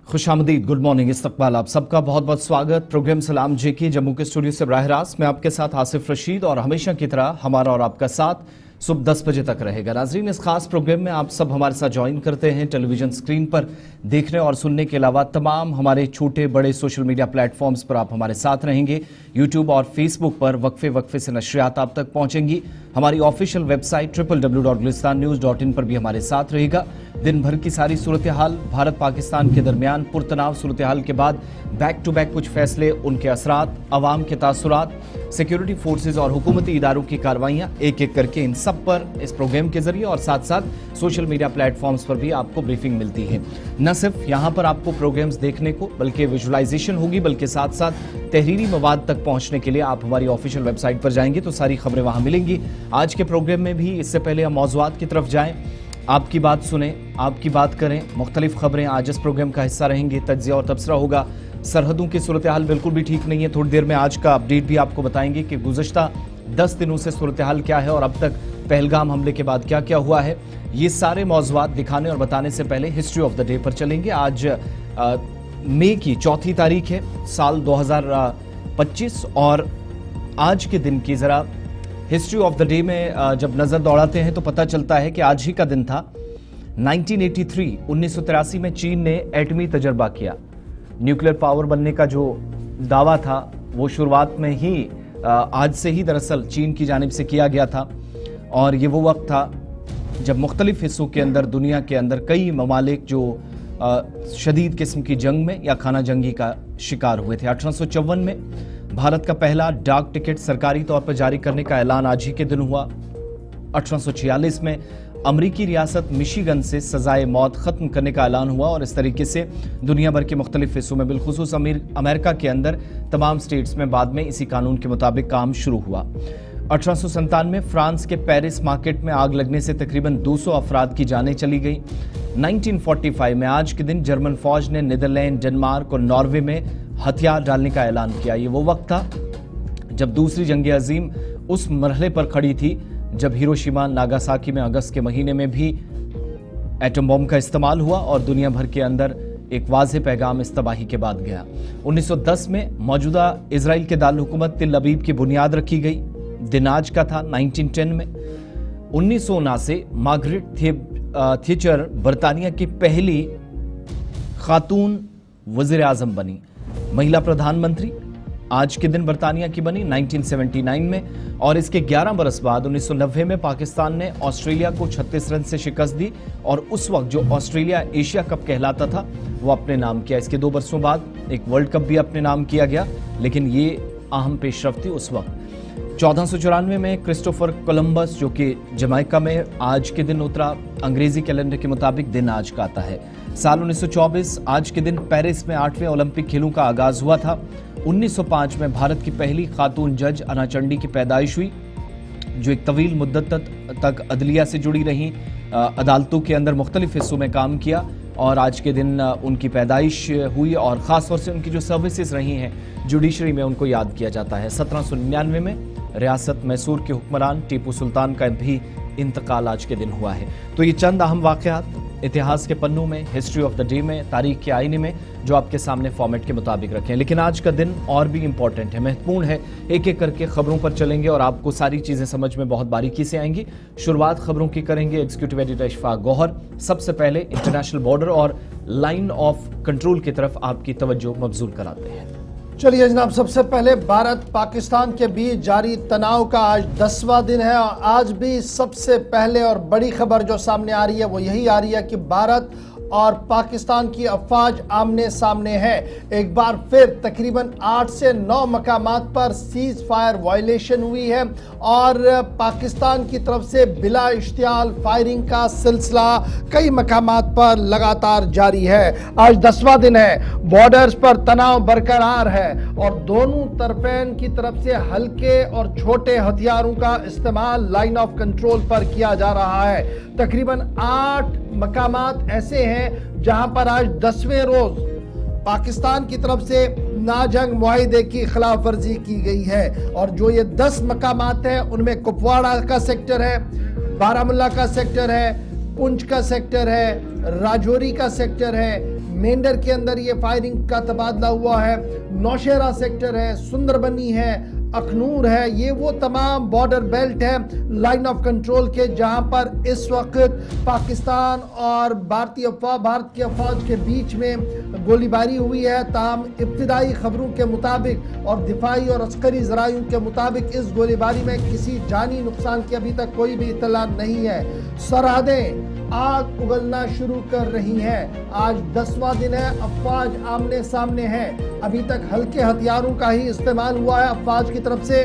खुशामदीद, good morning, इस्तकबाल, आप सबका बहुत बहुत स्वागत। प्रोग्राम सलाम जे की जम्मू के स्टूडियो से बराह रास्त मैं आपके साथ आसिफ रशीद, और हमेशा की तरह हमारा और आपका साथ सुबह 10 बजे तक रहेगा। नाजरीन, इस खास प्रोग्राम में आप सब हमारे साथ ज्वाइन करते हैं टेलीविजन स्क्रीन पर देखने और सुनने के अलावा तमाम हमारे छोटे बड़े सोशल मीडिया प्लेटफॉर्म्स पर आप हमारे साथ रहेंगे। यूट्यूब और फेसबुक पर वक्फे वक्फे से नशरियात आप तक पहुंचेंगी। हमारी ऑफिशियल वेबसाइट www.gulistannews.in पर भी हमारे साथ रहेगा। दिन भर की सारी सूरत हाल, भारत पाकिस्तान के दरमियान पुरतनाव सूरत हाल के बाद बैक टू बैक कुछ फैसले, उनके असरात, अवाम के तासुरात, सिक्योरिटी फोर्सेज और हुकूमती इदारों की कार्रवाइयां, एक एक करके इन सब पर इस प्रोग्राम के जरिए और साथ साथ सोशल मीडिया प्लेटफॉर्म्स पर भी आपको ब्रीफिंग मिलती है। न सिर्फ यहाँ पर आपको प्रोग्राम्स देखने को बल्कि विजुअलाइजेशन होगी, बल्कि साथ साथ तहरीरी मवाद तक पहुंचने के लिए आप हमारी ऑफिशियल वेबसाइट पर जाएंगे तो सारी खबरें वहां मिलेंगी। आज के प्रोग्राम में भी इससे पहले हम मौज़ूआत की तरफ जाएं, आपकी बात सुने, आपकी बात करें। मुख्तलिफ खबरें आज इस प्रोग्राम का हिस्सा रहेंगी। तज्जिया और तबसरा होगा। सरहदों की सूरत हाल बिल्कुल भी ठीक नहीं है। थोड़ी देर में आज का अपडेट भी आपको बताएंगे कि गुज़श्ता 10 दिनों से सूरत हाल क्या है और अब तक पहलगाम हमले के बाद क्या क्या हुआ है। ये सारे मौज़ूआत दिखाने और बताने से पहले हिस्ट्री ऑफ द डे पर चलेंगे। आज मई की 4 तारीख है, साल 2025, और आज के दिन की ज़रा हिस्ट्री ऑफ द डे में जब नज़र दौड़ाते हैं तो पता चलता है कि आज ही का दिन था 1983 में चीन ने एटमी तजर्बा किया। न्यूक्लियर पावर बनने का जो दावा था वो शुरुआत में ही आज से ही दरअसल चीन की जानिब से किया गया था, और ये वो वक्त था जब मुख्तलिफ हिस्सों के अंदर, दुनिया के अंदर कई ममालिक जो शदीद किस्म की जंग में या खाना जंगी का शिकार हुए थे। 1854 में भारत का पहला डाक टिकट सरकारी तौर पर जारी करने का ऐलान आज ही के दिन हुआ। 1846 में अमरीकी रियासत मिशिगन से सजाए मौत खत्म करने का ऐलान हुआ, और इस तरीके से दुनिया भर के मुख्तलिफ हिस्सों में, बिलखुसूस अमेरिका के अंदर तमाम स्टेट्स में बाद में इसी कानून के मुताबिक काम शुरू हुआ। 1897 में फ्रांस के पेरिस मार्केट में आग लगने से तकरीबन 200 अफराद की जानें चली गई। 1945 में आज के दिन जर्मन फौज ने नीदरलैंड, डेनमार्क और नॉर्वे में हथियार डालने का ऐलान किया। ये वो वक्त था जब दूसरी जंग अजीम उस मरहले पर खड़ी थी जब हिरोशिमा नागासाकी में अगस्त के महीने में भी एटम बम का इस्तेमाल हुआ और दुनिया भर के अंदर एक वाज़ेह पैगाम इस तबाही के बाद गया। 1910 में मौजूदा इजराइल के दारुल हुकूमत तिल अबीब की बुनियाद रखी गई। दिन आज का था 1910 में। 1979 मार्गरेट थैचर बरतानिया की पहली खातून वज़ीर आज़म बनी, महिला प्रधानमंत्री आज के दिन बरतानिया की बनी 1979 में। और इसके 11 बरस बाद 1990 में पाकिस्तान ने ऑस्ट्रेलिया को 36 रन से शिकस्त दी, और उस वक्त जो ऑस्ट्रेलिया एशिया कप कहलाता था वो अपने नाम किया। इसके 2 बरसों बाद एक वर्ल्ड कप भी अपने नाम किया गया, लेकिन ये अहम पेशरफ थी उस वक्त। 1494 में क्रिस्टोफर कोलंबस, जो कि जमैका में आज के दिन उतरा, अंग्रेजी कैलेंडर के मुताबिक दिन आज का आता है। साल 1924 आज के दिन पेरिस में 8वें ओलंपिक खेलों का आगाज हुआ था। 1905 में भारत की पहली खातून जज अना चंडी की पैदाइश हुई, जो एक तवील मुद्दत तक अदलिया से जुड़ी रहीं, अदालतों के अंदर मुख्तलिफ हिस्सों में काम किया, और आज के दिन उनकी पैदाइश हुई, और ख़ास तौर से उनकी जो सर्विसेज रही हैं जुडिशरी में उनको याद किया जाता है। 1799 में रियासत मैसूर के हुक्मरान टीपू सुल्तान का भी इंतकाल आज के दिन हुआ है। तो ये चंद अहम वाक़यात इतिहास के पन्नों में, हिस्ट्री ऑफ द डे में, तारीख के आईने में जो आपके सामने फॉर्मेट के मुताबिक रखें। लेकिन आज का दिन और भी इंपॉर्टेंट है, महत्वपूर्ण है। एक एक करके खबरों पर चलेंगे और आपको सारी चीज़ें समझ में बहुत बारीकी से आएंगी। शुरुआत खबरों की करेंगे एग्जीक्यूटिव एडिटर इशफाक गौहर। सबसे पहले इंटरनेशनल बॉर्डर और लाइन ऑफ कंट्रोल की तरफ आपकी तवज्जो मबजूल कराते हैं। चलिए जनाब, सबसे पहले भारत पाकिस्तान के बीच जारी तनाव का आज 10वां दिन है, और आज भी सबसे पहले और बड़ी खबर जो सामने आ रही है वो यही आ रही है कि भारत और पाकिस्तान की अफवाज आमने सामने है। एक बार फिर तकरीबन 8 से 9 मकामात पर सीज फायर वायलेशन हुई है, और पाकिस्तान की तरफ से बिला इश्तियाल फायरिंग का सिलसिला कई मकामात पर लगातार जारी है। आज 10वां दिन है, बॉर्डर्स पर तनाव बरकरार है, और दोनों तरफेन की तरफ से हल्के और छोटे हथियारों का इस्तेमाल लाइन ऑफ कंट्रोल पर किया जा रहा है। तकरीबन 8 मकामात ऐसे हैं जहां पर आज 10वें रोज पाकिस्तान की तरफ से नाजंग मुआहिदे की खिलाफ वर्जी की गई है, और जो ये 10 मकामात हैं उनमें कुपवाड़ा का सेक्टर है, बारामुल्ला का सेक्टर है, पुंछ का सेक्टर है, राजौरी का सेक्टर है, मेंढर के अंदर ये फायरिंग का तबादला हुआ है, नौशहरा सेक्टर है, सुंदरबनी है, अखनूर है। ये वो तमाम बॉर्डर बेल्ट है लाइन ऑफ कंट्रोल के, जहां पर इस वक्त पाकिस्तान और भारत की अफवाज के बीच में गोलीबारी हुई है। ताहम इब्तिदाई खबरों के मुताबिक और दिफाई और अस्करी जरायों के मुताबिक इस गोलीबारी में किसी जानी नुकसान की अभी तक कोई भी इत्तला नहीं है। सरहदें आग उगलना शुरू कर रही हैं। आज 10वां दिन है, अफवाज आमने सामने है। अभी तक हल्के हथियारों का ही इस्तेमाल हुआ है अफवाज की तरफ से,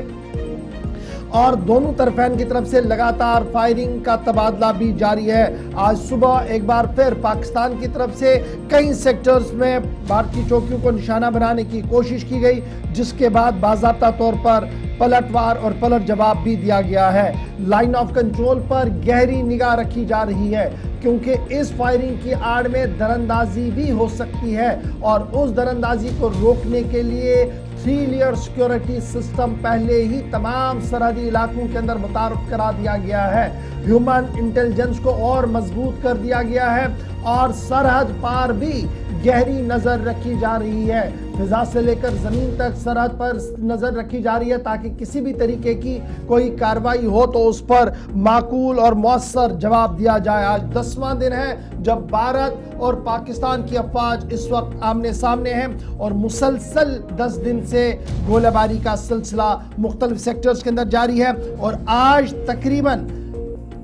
और दोनों तरफैन की तरफ से लगातार फायरिंग का तबादला भी जारी है। आज सुबह एक बार फिर पाकिस्तान की तरफ से कई सेक्टर्स में भारतीय चौकियों को निशाना बनाने की कोशिश की गई, जिसके बाद बाज़ाब्ता तौर पर पलटवार और पलट जवाब भी दिया गया है। लाइन ऑफ कंट्रोल पर गहरी निगाह रखी जा रही है, क्योंकि इस फायरिंग की आड़ में दरअंदाजी भी हो सकती है, और उस दरअंदाजी को रोकने के लिए 3 लेयर सिक्योरिटी सिस्टम पहले ही तमाम सरहदी इलाकों के अंदर मुतारफ करा दिया गया है। ह्यूमन इंटेलिजेंस को और मजबूत कर दिया गया है, और सरहद पार भी गहरी नजर रखी जा रही है। फिजा से लेकर जमीन तक सरहद पर नजर रखी जा रही है, ताकि किसी भी तरीके की कोई कार्रवाई हो तो उस पर माकूल और मौसर जवाब दिया जाए। आज 10वां दिन है जब भारत और पाकिस्तान की अफवाज इस वक्त आमने सामने हैं, और मुसलसल 10 दिन से गोलीबारी का सिलसिला मुख्तलिफ सेक्टर्स के अंदर जारी है। और आज तकरीबन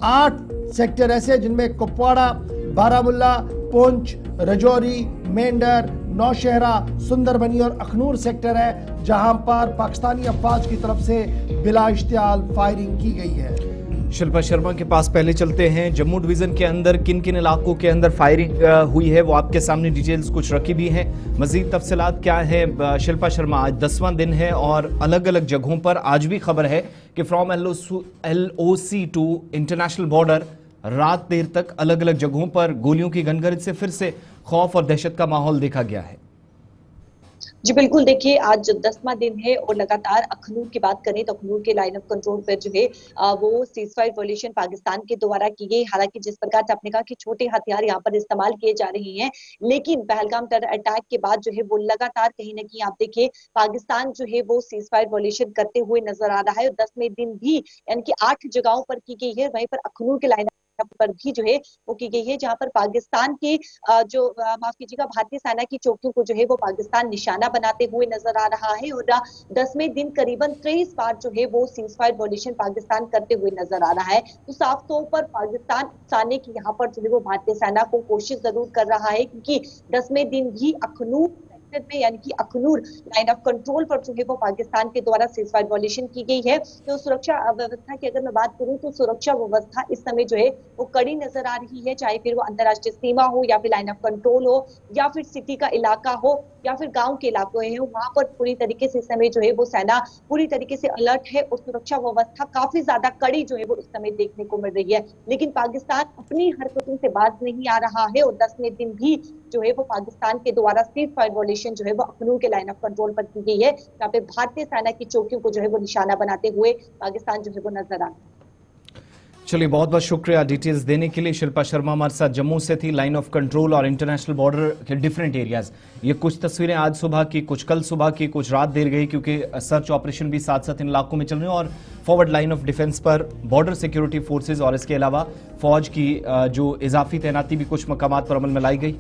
8 सेक्टर ऐसे हैं जिनमें कुपवाड़ा, बारामुल्ला, पुंछ, रजौरी, मेंढर, नौशहरा, सुंदरबनी और अखनूर सेक्टर है, जहां पर पाकिस्तानी अफवाज की तरफ से बिला इश्तियाल फायरिंग की गई है। शिल्पा शर्मा के पास पहले चलते हैं। जम्मू डिवीजन के अंदर किन किन इलाकों के अंदर फायरिंग हुई है, वो आपके सामने डिटेल्स कुछ रखी भी हैं। मजीद तफसीलात क्या है शिल्पा शर्मा? आज 10वां दिन है और अलग अलग जगहों पर आज भी खबर है कि from LOC to international border रात देर तक अलग अलग जगहों पर गोलियों की गनगरज से फिर से खौफ और दहशत का माहौल देखा गया है। जी बिल्कुल, देखिए आज 10वां दिन है और लगातार अखनूर की बात करें तो अखनूर के लाइन ऑफ कंट्रोल पर जो है वो सीजफायर वायलेशन पाकिस्तान के द्वारा की गई। हालांकि जिस प्रकार से आपने कहा कि छोटे हथियार यहाँ पर इस्तेमाल किए जा रहे हैं, लेकिन पहलगाम टेरर अटैक के बाद जो है वो लगातार कहीं ना कहीं आप देखिए पाकिस्तान जो है वो सीजफायर वायलेशन करते हुए नजर आ रहा है। 10वें दिन भी यानी कि 8 जगहों पर की गई है, वहीं पर अखनूर के लाइन पर भी जो है वो की गई है, जहां पर पाकिस्तान के जो माफ कीजिएगा भारतीय सेना की चौकियों को जो है वो पाकिस्तान निशाना बनाते हुए नजर आ रहा है। और 10वें दिन करीबन 23 बार जो है वो सीजफायर वायलेशन पाकिस्तान करते हुए नजर आ रहा है। तो साफ तौर पर पाकिस्तान उकसाने की यहाँ पर जो है वो भारतीय सेना को कोशिश जरूर कर रहा है, क्योंकि 10वें दिन भी अखनूर में यानी कि अखनूर लाइन ऑफ कंट्रोल पर जो है वो पाकिस्तान के द्वारा सीजफायर वायलेशन की गई है। तो सुरक्षा व्यवस्था की अगर मैं बात करूं तो सुरक्षा व्यवस्था इस समय जो है वो कड़ी नजर आ रही है, चाहे फिर वो अंतरराष्ट्रीय सीमा हो या फिर लाइन ऑफ कंट्रोल हो या फिर सिटी का इलाका हो या फिर गांव के इलाके हैं, वहां पर पूरी तरीके से इस समय जो है वो सेना पूरी तरीके से अलर्ट है और सुरक्षा व्यवस्था काफी ज्यादा कड़ी जो है वो इस समय देखने को मिल रही है। लेकिन पाकिस्तान अपनी हरकतों से बाज नहीं आ रहा है और 10वें दिन भी जो है वो पाकिस्तान के द्वारा सीजफायर वायलेशन जो है वो अखनूर के लाइन ऑफ कंट्रोल पर की गई है, जहाँ पे भारतीय सेना की चौकियों को जो है वो निशाना बनाते हुए पाकिस्तान जो है वो नजर आ रहा है। चलिए, बहुत बहुत शुक्रिया डिटेल्स देने के लिए। शिल्पा शर्मा हमारे साथ जम्मू से थी। लाइन ऑफ कंट्रोल और इंटरनेशनल बॉर्डर के डिफरेंट एरियाज, ये कुछ तस्वीरें आज सुबह की, कुछ कल सुबह की, कुछ रात देर गई, क्योंकि सर्च ऑपरेशन भी साथ साथ इन इलाकों में चल रहे हैं। और फॉरवर्ड लाइन ऑफ डिफेंस पर बॉर्डर सिक्योरिटी फोर्सेज और इसके अलावा फौज की जो इजाफी तैनाती भी कुछ मकामात पर अमल में लाई गई।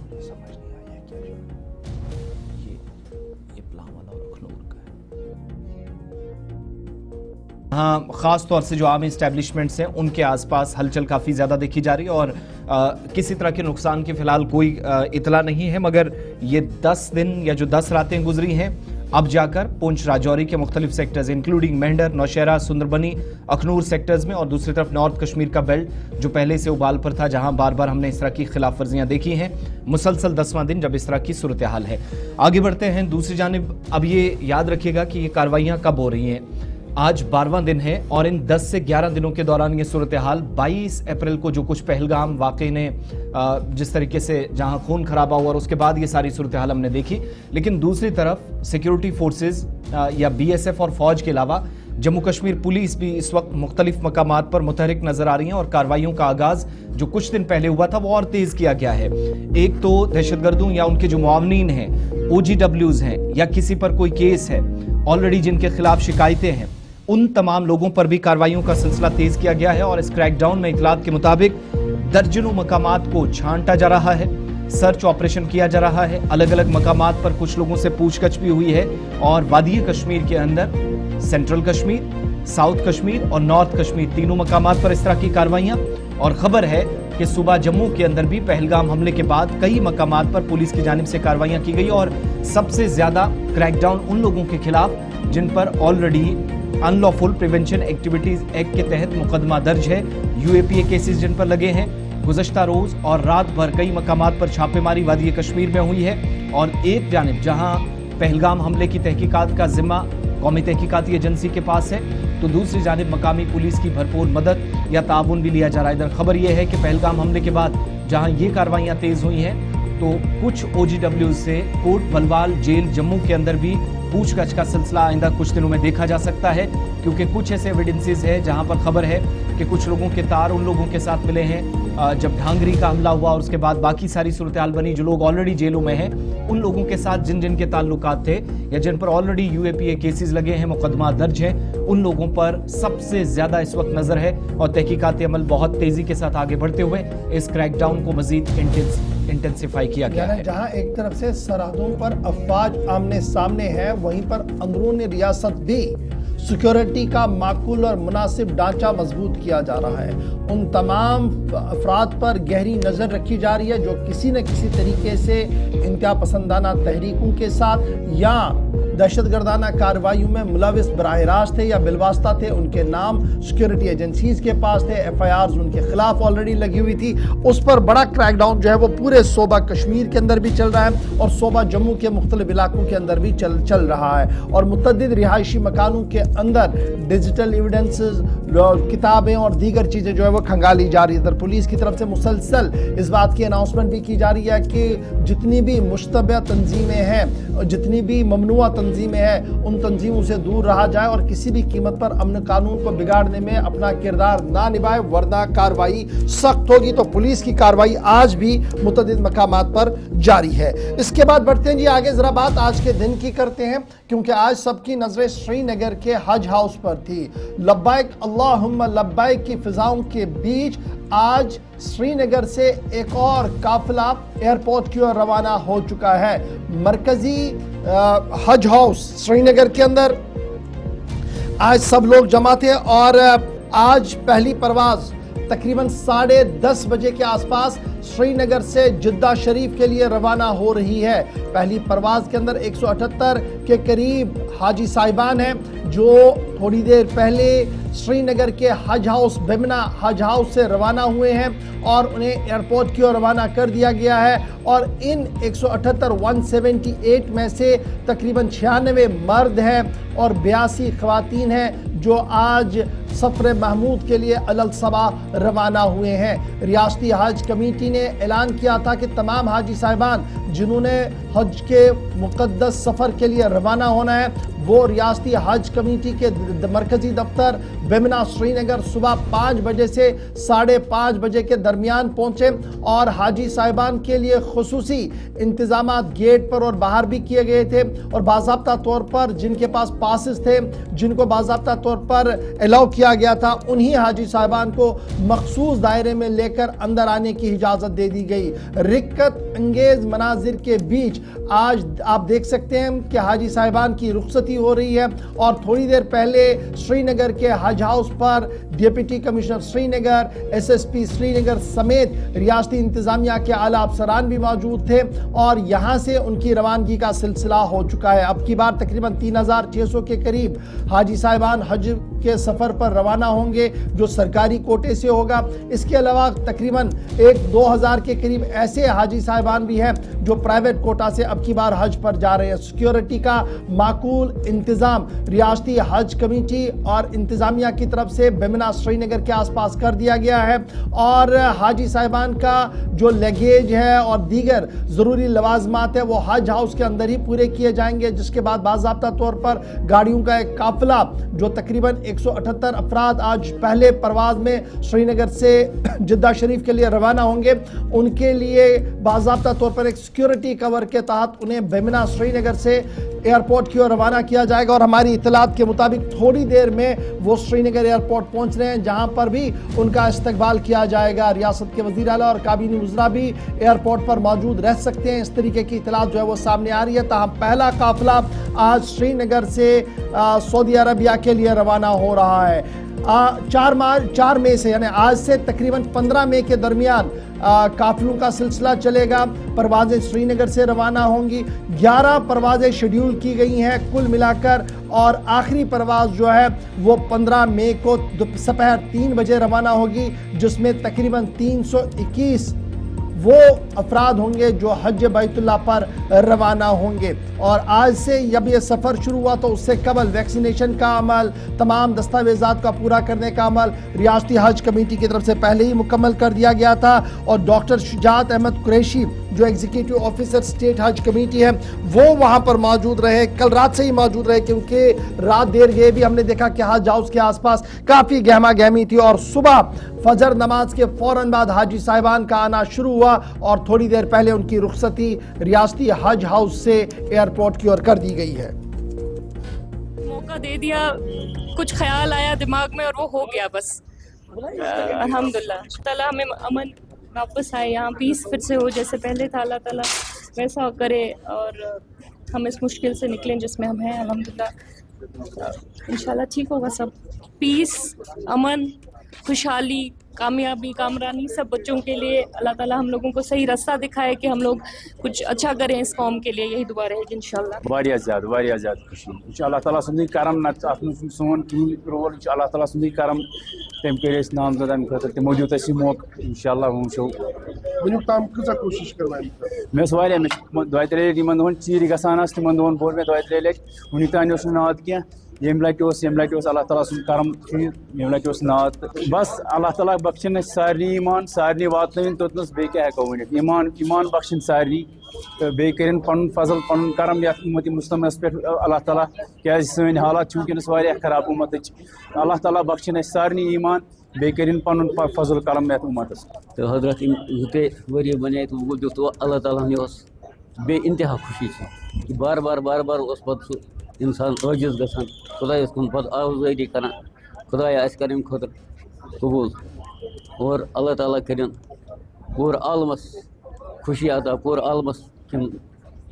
हाँ, खास तौर से जो आम इस्टेब्लिशमेंट्स हैं उनके आसपास हलचल काफ़ी ज़्यादा देखी जा रही है और किसी तरह के नुकसान की फिलहाल कोई इतला नहीं है। मगर ये 10 दिन या जो 10 रातें गुजरी हैं, अब जाकर पुंछ राजौरी के मुख्तलिफ sectors including Mendhar, Nowshera, Sunderbani, Akhnoor sectors में और दूसरी तरफ नॉर्थ कश्मीर का बेल्ट जो पहले से उबाल पर था, जहां बार बार हमने इस तरह की खिलाफ वर्जियां देखी हैं, मुसलसल 10वां दिन जब इस तरह की सूरत हाल है। आगे बढ़ते हैं। दूसरी जानिब अब ये याद रखिएगा कि ये कार्रवाइयाँ कब हो रही हैं। आज 12वां दिन है और इन 10 से 11 दिनों के दौरान ये सूरत हाल 22 अप्रैल को जो कुछ पहलगाम वाक़े ने जिस तरीके से जहां खून खराबा हुआ और उसके बाद ये सारी सूरत हाल हमने देखी, लेकिन दूसरी तरफ सिक्योरिटी फोर्सेस या BSF और फौज के अलावा जम्मू कश्मीर पुलिस भी इस वक्त मुख्तलिफ मकामात पर मुतहरिक नजर आ रही है और कार्रवाइयों का आगाज जो कुछ दिन पहले हुआ था वो और तेज किया गया है। एक तो दहशतगर्दों या उनके जो मुआवनीन हैं, OGWs हैं, या किसी पर कोई केस है ऑलरेडी जिनके खिलाफ शिकायतें हैं, उन तमाम लोगों पर भी कार्रवाइयों का सिलसिला तेज किया गया है। और इस क्रैकडाउन में इतलात के मुताबिक दर्जनों मकामात को छांटा जा रहा है, सर्च ऑपरेशन किया जा रहा है। अलग अलग मकामात पर कुछ लोगों से पूछताछ भी हुई है और वादी कश्मीर के अंदर सेंट्रल कश्मीर, साउथ कश्मीर और नॉर्थ कश्मीर तीनों मकामात पर इस तरह की कार्रवाइयां। और खबर है कि सुबह जम्मू के अंदर भी पहलगाम हमले के बाद कई मकामात पर पुलिस की जानिब से कार्रवाइयां की गई और सबसे ज्यादा क्रैकडाउन उन लोगों के खिलाफ जिन पर already unlawful prevention activities act के तहत मुकदमा दर्ज है, UAPA केसेस जिन पर लगे हैं। गुज़श्ता रोज और रात भर कई मकामात पर छापेमारी वादी कश्मीर में हुई है और एक जानिब जहां पहलगाम हमले की तहकीकात का जिम्मा कौमी तहकीकाती एजेंसी के पास है, तो दूसरी जानिब मकामी पुलिस की भरपूर मदद या ताउन भी लिया जा रहा है। इधर खबर यह है कि पहलगाम हमले के बाद जहां ये कार्रवाइयां तेज हुई हैं, तो कुछ OGW से कोट भलवाल जेल जम्मू के अंदर भी पूछताछ का सिलसिला आइंदा कुछ दिनों में देखा जा सकता है, क्योंकि कुछ ऐसे एविडेंसेस है जहां पर खबर है कि कुछ लोगों के तार उन लोगों के साथ मिले हैं जब ढांगरी का हमला हुआ और उसके बाद बाकी सारी सूरत हाल बनी। जो लोग ऑलरेडी जेलों में हैं उन लोगों के साथ जिन जिन के ताल्लुकात थे या जिन पर ऑलरेडी UAPA केसेस लगे हैं, मुकदमा दर्ज है, उन लोगों पर सबसे ज्यादा इस वक्त नजर है और तहकीकाती अमल बहुत तेजी के साथ आगे बढ़ते हुए इस क्रैकडाउन को मजीद इंटेंसिफाई किया गया है। जहां एक तरफ से सरहदों पर अफवाज आमने सामने है, वहीं पर अंदरूनी रियासत भी सिक्योरिटी का माकूल और मुनासिब ढांचा मजबूत किया जा रहा है। उन तमाम अफराद पर गहरी नज़र रखी जा रही है जो किसी न किसी तरीके से इंतहा पसंदाना तहरीकों के साथ या दहशतगर्दाना कार्रवाइयों में मुलविस बराह रास्त थे या बिलवास्ता थे। उनके नाम सिक्योरिटी एजेंसीज के पास थे, FIRs उनके खिलाफ ऑलरेडी लगी हुई थी। उस पर बड़ा क्रैकडाउन जो है वो पूरे सूबा कश्मीर के अंदर भी चल रहा है और सूबा जम्मू के मुख्तलिफ इलाकों के अंदर भी चल रहा है। और मुतअद्दिद रिहायशी मकानों के अंदर डिजिटल एविडेंसेस, किताबें और दीगर चीज़ें जो है वो खंगाली जा रही है। इधर पुलिस की तरफ से मुसलसल इस बात की अनाउंसमेंट भी की जा रही है कि जितनी भी मुश्तबह तंजीमें हैं, जितनी भी ममनुआ तंजीमें हैं, उन तंजीमों से दूर रहा जाए और किसी भी कीमत पर अमन कानून को बिगाड़ने में अपना किरदार ना निभाए, वरना कार्रवाई सख्त होगी। तो पुलिस की कार्रवाई आज भी मुतअद्दिद मकामात पर जारी है। इसके बाद बढ़ते हैं जी आगे, जरा बात आज के दिन की करते हैं, क्योंकि आज सबकी नजरें श्रीनगर के हज हाउस पर थी। लब्बाइक अल्लाहुम्मा लब्बाइक की फिजाओं के बीच आज श्रीनगर से एक और काफिला एयरपोर्ट की ओर रवाना हो चुका है। मरकजी हज हाउस श्रीनगर के अंदर आज सब लोग जमा थे और आज पहली परवाज तकरीबन 10:30 बजे के आसपास श्रीनगर से जिद्दा शरीफ के लिए रवाना हो रही है। पहली परवाज के अंदर 178 के करीब हाजी साहिबान हैं जो थोड़ी देर पहले श्रीनगर के हज हाउस बेमना हज हाउस से रवाना हुए हैं और उन्हें एयरपोर्ट की ओर रवाना कर दिया गया है। और इन 178 में से तकरीबन 96 मर्द हैं और 82 खवातीन हैं जो आज सफर महमूद के लिए अलग सबा रवाना हुए हैं। रियासती हज कमेटी ने ऐलान किया था कि तमाम हाजी साहिबान जिन्होंने हज के मुकद्दस सफ़र के लिए रवाना होना है वो रियासती हज कमेटी के मरकजी दफ्तर बेमना श्रीनगर सुबह 5 बजे से 5:30 बजे के दरमियान पहुँचे और हाजी साहिबान के लिए खुसूसी इंतजाम गेट पर और बाहर भी किए गए थे। और बाज़ाब्ता तौर पर जिनके पास पासेस थे, जिनको बाज़ाब्ता तौर पर अलाउ किया गया था, उन्हीं हाजी साहिबान को मखसूस दायरे में लेकर अंदर आने की इजाज़त दे दी गई। रिक्कत अंगेज मनाजिर के बीच आज आप देख सकते हैं कि हाजी साहिबान की रुखसती हो रही है। और थोड़ी देर पहले श्रीनगर के हज हाउस पर deputy commissioner Srinagar, SSP Srinagar समेत रियासती इंतजामिया के आला अफसरान भी मौजूद थे और यहाँ से उनकी रवानगी का सिलसिला हो चुका है। अब की बार तकरीबन 3600 के करीब हाजी साहिबान हज के सफर पर रवाना होंगे जो सरकारी कोटे से होगा। इसके अलावा तकरीबन 1-2 हज़ार के करीब ऐसे हाजी साहिबान भी हैं जो प्राइवेट कोटा से अब की बार हज पर जा रहे हैं। सिक्योरिटी का माकूल इंतजाम रियासती हज कमेटी और इंतजामिया की तरफ से बेमिना श्रीनगर के आसपास कर दिया गया है और हाजी साहिबान का जो लगेज है और दीगर ज़रूरी लवाजमात है वो हज हाउस के अंदर ही पूरे किए जाएंगे, जिसके बाद बाज़ाब्ता तौर पर गाड़ियों का एक काफिला जो तकरीबन 178 अफराद आज पहले परवाज में श्रीनगर से जिद्दा शरीफ के लिए रवाना होंगे, उनके लिए बाज़ाब्ता तौर पर एक सिक्योरिटी कवर के तहत उन्हें बेमिना श्रीनगर से एयरपोर्ट की ओर रवाना किया जाएगा। और हमारी इतलात के मुताबिक थोड़ी देर में वो श्रीनगर एयरपोर्ट पहुंच रहे हैं, जहां पर भी उनका इस्तकबाल किया जाएगा। रियासत के वज़ीर आला और काबीनी वज़रा भी एयरपोर्ट पर मौजूद रह सकते हैं, इस तरीके की इतलात जो है वो सामने आ रही है। ताहम पहला काफिला आज श्रीनगर से सऊदी अरबिया के लिए रवाना हो रहा है। 4 मई से यानी आज से तकरीबन 15 मई के दरमियान काफिलों का सिलसिला चलेगा। परवाजें श्रीनगर से रवाना होंगी। 11 परवाजें शेड्यूल की गई हैं कुल मिलाकर और आखिरी परवाज जो है वो 15 मई को दोपहर 3 बजे रवाना होगी, जिसमें तकरीबन 321 वो अफराद होंगे जो हज बैतुल्लाह पर रवाना होंगे। और आज से जब ये सफ़र शुरू हुआ तो उससे कबल वैक्सीनेशन का अमल, तमाम दस्तावेज़ात का पूरा करने का अमल रियासती हज कमेटी की तरफ से पहले ही मुकम्मल कर दिया गया था और डॉक्टर शुजात अहमद कुरैशी जो एग्जीक्यूटिव ऑफिसर स्टेट हज कमेटी है वो वहाँ पर मौजूद रहे, कल रात से ही मौजूद रहे, क्योंकि रात देर गए भी हमने देखा कि हज हाउस के आसपास काफ़ी गहमा गहमी थी और सुबह फजर नमाज के फौरन बाद हाजी साहिबान का आना शुरू हुआ और थोड़ी देर पहले उनकी रुखसती रियासती हज हाउस से एयरपोर्ट की ओर कर दी गई है। मौका दे दिया, कुछ ख्याल आया दिमाग में और वो हो गया बस। अल्हम्दुलिल्लाह ताला हमें अमन वापस आए, यहाँ पीस फिर से हो जैसे पहले था, अल्लाह ताला वैसा करे और हम इस मुश्किल से निकलें जिसमें हम हैं। अल्हम्दुलिल्लाह इंशाल्लाह ठीक होगा सब। पीस, अमन, खुशहाली, कामयाबी, कामरानी सब बच्चों के लिए अल्लाह ताला हम लोगों को सही रास्ता दिखाए कि हम लोग कुछ अच्छा करें इस कौम के लिए, यही दुआ रहेगी इंशाल्लाह। वारिया ज़्यादा खुशी अल्लाह ताला सुंदी करम न सोन कहीं रोल अल्लाह ताला सुंदी करम तम कर नामजद अमे खतर तमो दित अस मौका इंशाल्लाह वो वुक ताम कचा कोशिश करवाई मे दो 3 दिन चीर गसान तिम दोन बोल मे 2-3 लट वुक तान नाद क्या यम लट अल्लाह ताला सुन करम यम लट नाद बस अल्लाह ताला बख्शन सारे ईमान सारे वातन तोतनस बे क्या हेको वन ईमान बख्शन सारे तो बे कर पन फजल पन करम ये उम्मत मुस्तमस पे अल्लाह ताला क्या सन हालात वनस खराब उम्मत अल्लाह ताला बख्शन सारे ईमान बे कर पन फजल करम ये उम्मत तो हजरत युते वरी बने तो दिख अल्लाह ताला ने बे इंतहा खुशी कि बार बार उस पत इंसान आजिज गसान खुदायस कुन पत आवाज़ी करान खुदाया अस कर खुद कबूल और अल्लाह ताला करें पूर आलमस खुशी अता पूर आलमस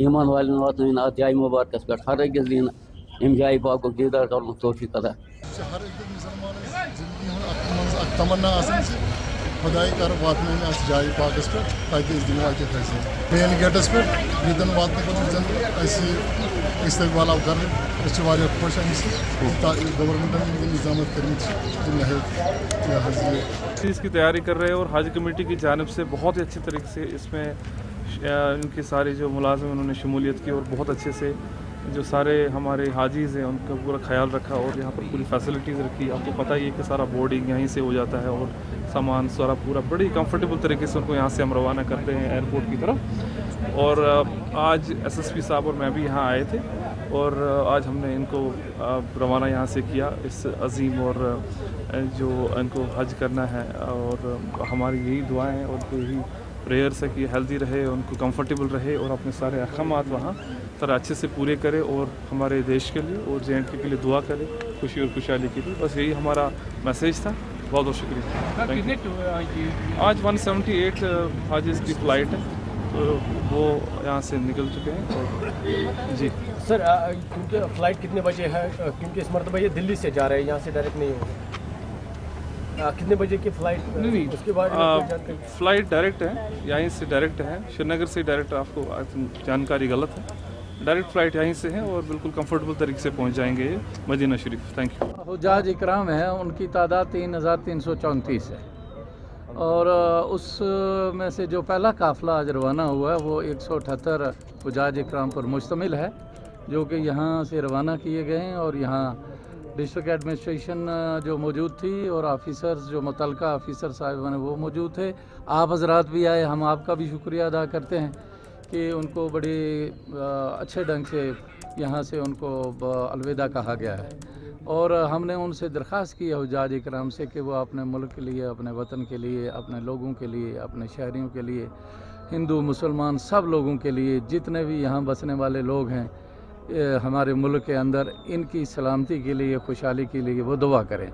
ईमान वाले वातन अत जाय मुबारकस पे हर अकिस दिन अम जाय पाक दीदार कर तौफीक अता हर एक मुसलमान जिंदगी तमन्ना खुदाई कर वातन अस जाय पाकस पे ताकि दिन वात मेन गेटस पे ईदन वातन खुद इस्तकबाल कर खुश गवर्नमेंट इंतजाम कर इसकी तैयारी कर रहे हैं और हज कमेटी की जानिब से बहुत ही अच्छे तरीके से इसमें इनके सारे जो मुलाजिम उन्होंने शमूलियत की और बहुत अच्छे से जो सारे हमारे हाजीज़ हैं उनका पूरा ख्याल रखा और यहाँ पर पूरी फैसिलिटीज़ रखी। आपको पता ही है कि सारा बोर्डिंग यहीं से हो जाता है और सामान सारा पूरा बड़ी कंफर्टेबल तरीके से उनको यहाँ से हम रवाना करते हैं एयरपोर्ट की तरफ। और आज एसएसपी साहब और मैं भी यहाँ आए थे और आज हमने इनको रवाना यहाँ से किया इस अजीम और जो इनको हज करना है और हमारी यही दुआएं और यही प्रेयर्स है कि हेल्दी रहे, उनको कंफर्टेबल रहे और अपने सारे अहकामात वहाँ तरह अच्छे से पूरे करे और हमारे देश के लिए और JNK के लिए दुआ करे खुशी और खुशहाली के लिए। बस यही हमारा मैसेज था। बहुत बहुत शुक्रिया। आज 178 हाजिज की फ़्लाइट है तो वो यहाँ से निकल चुके हैं और जी सर क्योंकि फ़्लाइट कितने बजे है, क्योंकि इस मरतबा ये दिल्ली से जा रहे हैं, यहाँ से डायरेक्ट नहीं होगा, कितने बजे की फ़्लाइट? नहीं उसके बाद फ़्लाइट डायरेक्ट है, यहीं से डायरेक्ट है, श्रीनगर से डायरेक्ट। आपको जानकारी गलत है, डायरेक्ट फ़्लाइट यहीं से है और बिल्कुल कंफर्टेबल तरीके से पहुँच जाएंगे मदीना शरीफ। Thank you. हुज्जाज इकराम हैं उनकी तादाद 3334 है और उस में से जो पहला काफ़िला आज रवाना हुआ है वो 178 हुज्जाज इकराम पर मुश्तमिल है जो कि यहाँ से रवाना किए गए हैं और यहाँ डिस्ट्रिक्ट एडमिनिस्ट्रेशन जो मौजूद थी और ऑफिसर्स जो मुतलका ऑफिसर साहिबान हैं वो मौजूद थे। आप हजरात भी आए, हम आपका भी शुक्रिया अदा करते हैं कि उनको बड़े अच्छे ढंग से यहाँ से उनको अलविदा कहा गया है और हमने उनसे दरख्वास्त की है हुज्जाज इकराम से कि वो अपने मुल्क के लिए, अपने वतन के लिए, अपने लोगों के लिए, अपने शहरियों के लिए, हिंदू मुसलमान सब लोगों के लिए, जितने भी यहाँ बसने वाले लोग हैं हमारे मुल्क के अंदर, इनकी सलामती के लिए, खुशहाली के लिए वो दुआ करें।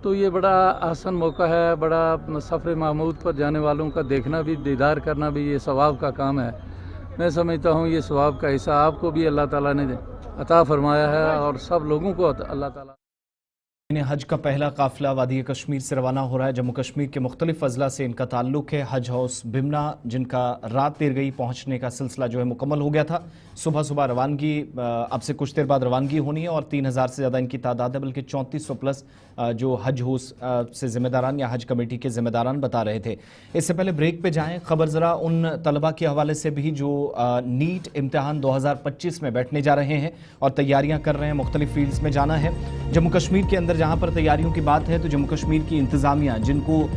तो ये बड़ा आसान मौका है, बड़ा सफ़र महमूद पर जाने वालों का देखना भी, दीदार करना भी ये सवाब का काम है। मैं समझता हूँ ये सवाब का हिस्सा आपको भी अल्लाह ताला ने अता फरमाया है और सब लोगों को अल्लाह ताला हज का पहला काफिला वादी कश्मीर से रवाना हो रहा है। जम्मू कश्मीर के मुख्तलिफ अजला से इनका ताल्लुक है। हज हाउस बिमना जिनका रात देर गई पहुंचने का सिलसिला जो है मुकम्मल हो गया था। सुबह सुबह रवानगी, अब से कुछ देर बाद रवानगी होनी है और 3000 से ज़्यादा इनकी तादाद है, बल्कि 3400 प्लस जो हज हाउस से ज़िम्मेदारान या हज कमेटी के ज़िम्मेदारान बता रहे थे। इससे पहले ब्रेक पे जाएँ, खबर ज़रा उन तलबा के हवाले से भी जो नीट इम्तहान 2025 में बैठने जा रहे हैं और तैयारियाँ कर रहे हैं, मुख्तलिफ फील्ड्स में जाना है। जम्मू कश्मीर के अंदर जहां पर तैयारियों की बात है तो जम्मू कश्मीर की इंतजामिया जिनको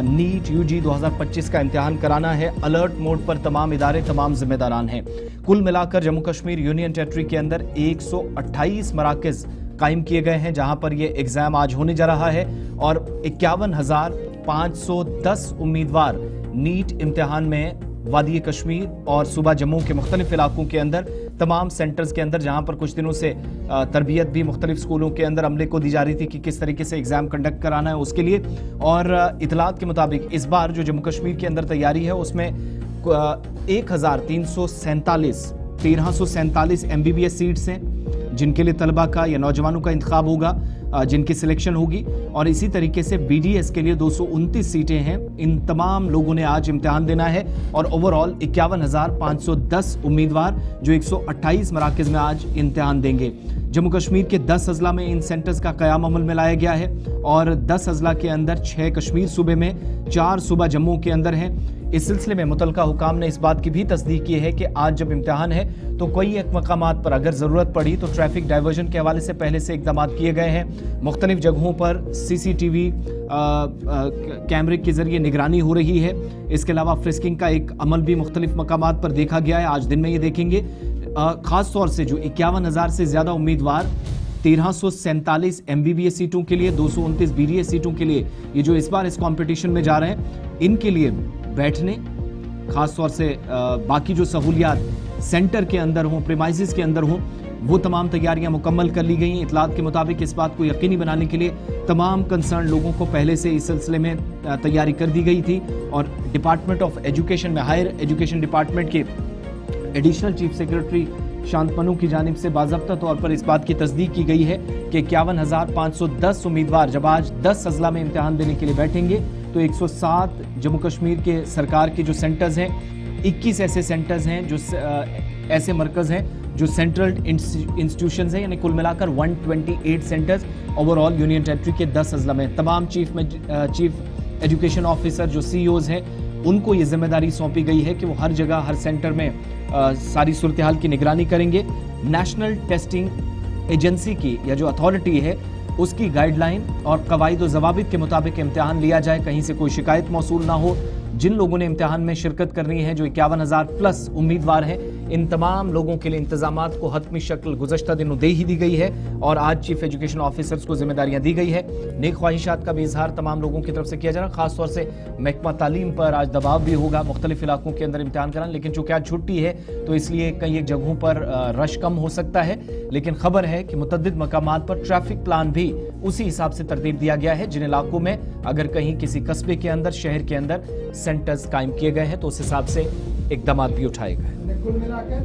नीट यूजी 2025 का इम्तिहान कराना है, अलर्ट मोड पर तमाम इदारे, तमाम जिम्मेदारान हैं। कुल मिलाकर जम्मू कश्मीर यूनियन टेरिटरी के अंदर 128 मराकज़ कायम किए गए हैं जहां पर यह एग्जाम आज होने जा रहा है और 51,510 उम्मीदवार नीट इम्तिहान में वादी कश्मीर और सूबा जम्मू के मुख्तलिफ इलाकों के अंदर, तमाम सेंटर्स के अंदर जहां पर कुछ दिनों से तरबियत भी मुख्तलिफ स्कूलों के अंदर अमले को दी जा रही थी कि किस तरीके से एग्ज़ाम कंडक्ट कराना है उसके लिए। और इतलात के मुताबिक इस बार जो जम्मू कश्मीर के अंदर तैयारी है उसमें 1347 MBBS सीट्स हैं जिनके लिए तलबा का या नौजवानों का इंतखाब होगा, जिनकी सिलेक्शन होगी। और इसी तरीके से BDS के लिए 229 सीटें हैं। इन तमाम लोगों ने आज इम्तिहान देना है और ओवरऑल 51,510 उम्मीदवार जो 128 मराकज़ में आज इम्तिहान देंगे। जम्मू कश्मीर के 10 अजला में इन सेंटर्स का क़याम अमल में लाया गया है और 10 अजला के अंदर 6 कश्मीर सूबे में, 4 सूबा जम्मू के अंदर हैं। इस सिलसिले में मुतलका हुकाम ने इस बात की भी तस्दीक की है कि आज जब इम्तिहान है तो कोई एक मकामात पर अगर ज़रूरत पड़ी तो ट्रैफिक डाइवर्जन के हवाले से पहले से इक़दाम किए गए हैं। मुख्तलिफ जगहों पर CCTV कैमरे के ज़रिए निगरानी हो रही है। इसके अलावा फ्रिस्किंग का एक अमल भी मुख्तलिफ मकामात पर देखा गया है। आज दिन में ये देखेंगे ख़ास तौर से जो 51,000 से ज़्यादा उम्मीदवार 1347 MBBS सीटों के लिए, 229 BDS सीटों के लिए, ये जो इस बार इस कंपटीशन में जा रहे हैं, इनके लिए बैठने, ख़ास तौर से बाकी जो सहूलियात सेंटर के अंदर हों, प्रीमाइसेस के अंदर हों, वो तमाम तैयारियां मुकम्मल कर ली गई हैं। इतलात के मुताबिक इस बात को यकीनी बनाने के लिए तमाम कंसर्न लोगों को पहले से इस सिलसिले में तैयारी कर दी गई थी और डिपार्टमेंट ऑफ एजुकेशन में, हायर एजुकेशन डिपार्टमेंट के एडिशनल चीफ सेक्रेटरी शांत मनु की जानिब से बाज़ाब्ता तौर पर इस बात की तस्दीक की गई है कि 51,510 उम्मीदवार जब आज 10 अजला में इम्तिहान देने के लिए बैठेंगे तो 107 जम्मू कश्मीर के सरकार के जो सेंटर्स हैं, 21 ऐसे सेंटर्स हैं जो ऐसे मरकज़ हैं जो सेंट्रल इंस्टीट्यूशंस हैं, यानी कुल मिलाकर 128 सेंटर्स ओवरऑल यूनियन टेरिटरी के 10 अजला में। तमाम चीफ एजुकेशन ऑफिसर जो CEOs हैं उनको ये जिम्मेदारी सौंपी गई है कि वो हर जगह, हर सेंटर में सारी सूरत हाल की निगरानी करेंगे। नेशनल टेस्टिंग एजेंसी की या जो अथॉरिटी है उसकी गाइडलाइन और कवायद व ज़वाबित के मुताबिक इम्तिहान लिया जाए, कहीं से कोई शिकायत मौसूल ना हो। जिन लोगों ने इम्तिहान में शिरकत करनी है, जो 51,000 प्लस उम्मीदवार हैं, इन तमाम लोगों के लिए इंतजामात को हतमी शक्ल गुज़श्ता दिनों दे ही दी गई है और आज चीफ एजुकेशन ऑफिसर्स को जिम्मेदारियां दी गई है। नेक ख्वाहिशात का भी इजहार तमाम लोगों की तरफ से किया जा रहा है। खासतौर से महकमा तालीम पर आज दबाव भी होगा मुख्तलिफ इलाकों के अंदर इम्तिहान कराना, लेकिन चूंकि आज छुट्टी है तो इसलिए कई एक जगहों पर रश कम हो सकता है। लेकिन खबर है कि मुतअद्दिद मकामात पर ट्रैफिक प्लान भी उसी हिसाब से तरतीब दिया गया है। जिन इलाकों में अगर कहीं किसी कस्बे के अंदर, शहर के अंदर सेंटर्स कायम किए गए हैं तो उस हिसाब से इकदाम भी उठाए गए। कुल मिलाकर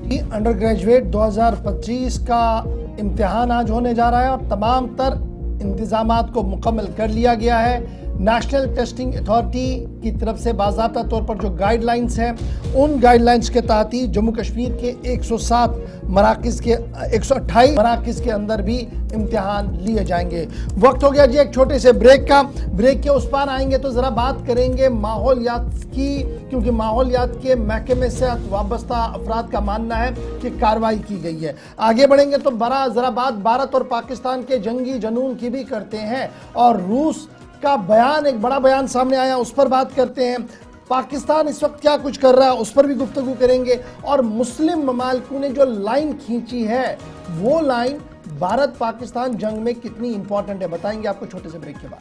NEET अंडर ग्रेजुएट 2025 का इम्तिहान आज होने जा रहा है और तमाम तर इंतजामात को मुकम्मल कर लिया गया है। नेशनल टेस्टिंग अथॉरिटी की तरफ से बाज़ाब्ता तौर पर जो गाइडलाइंस हैं, उन गाइडलाइंस के तहत ही जम्मू कश्मीर के 107 मराकज़ के 128 मराकज़ के अंदर भी इम्तिहान लिए जाएंगे। वक्त हो गया जी एक छोटे से ब्रेक का। ब्रेक के उस पार आएंगे तो ज़रा बात करेंगे माहौलियात की, क्योंकि माहौलियात के महकमे से वाबस्ता अफराद का मानना है कि कार्रवाई की गई है। आगे बढ़ेंगे तो ज़रा बात भारत और पाकिस्तान के जंगी जनून की भी करते हैं, और रूस का बयान, एक बड़ा बयान सामने आया, उस पर बात करते हैं। पाकिस्तान इस वक्त क्या कुछ कर रहा है उस पर भी गुफ्तगू करेंगे, और मुस्लिम ममालिकों ने जो लाइन खींची है वो लाइन भारत पाकिस्तान जंग में कितनी इंपॉर्टेंट है, बताएंगे आपको छोटे से ब्रेक के बाद।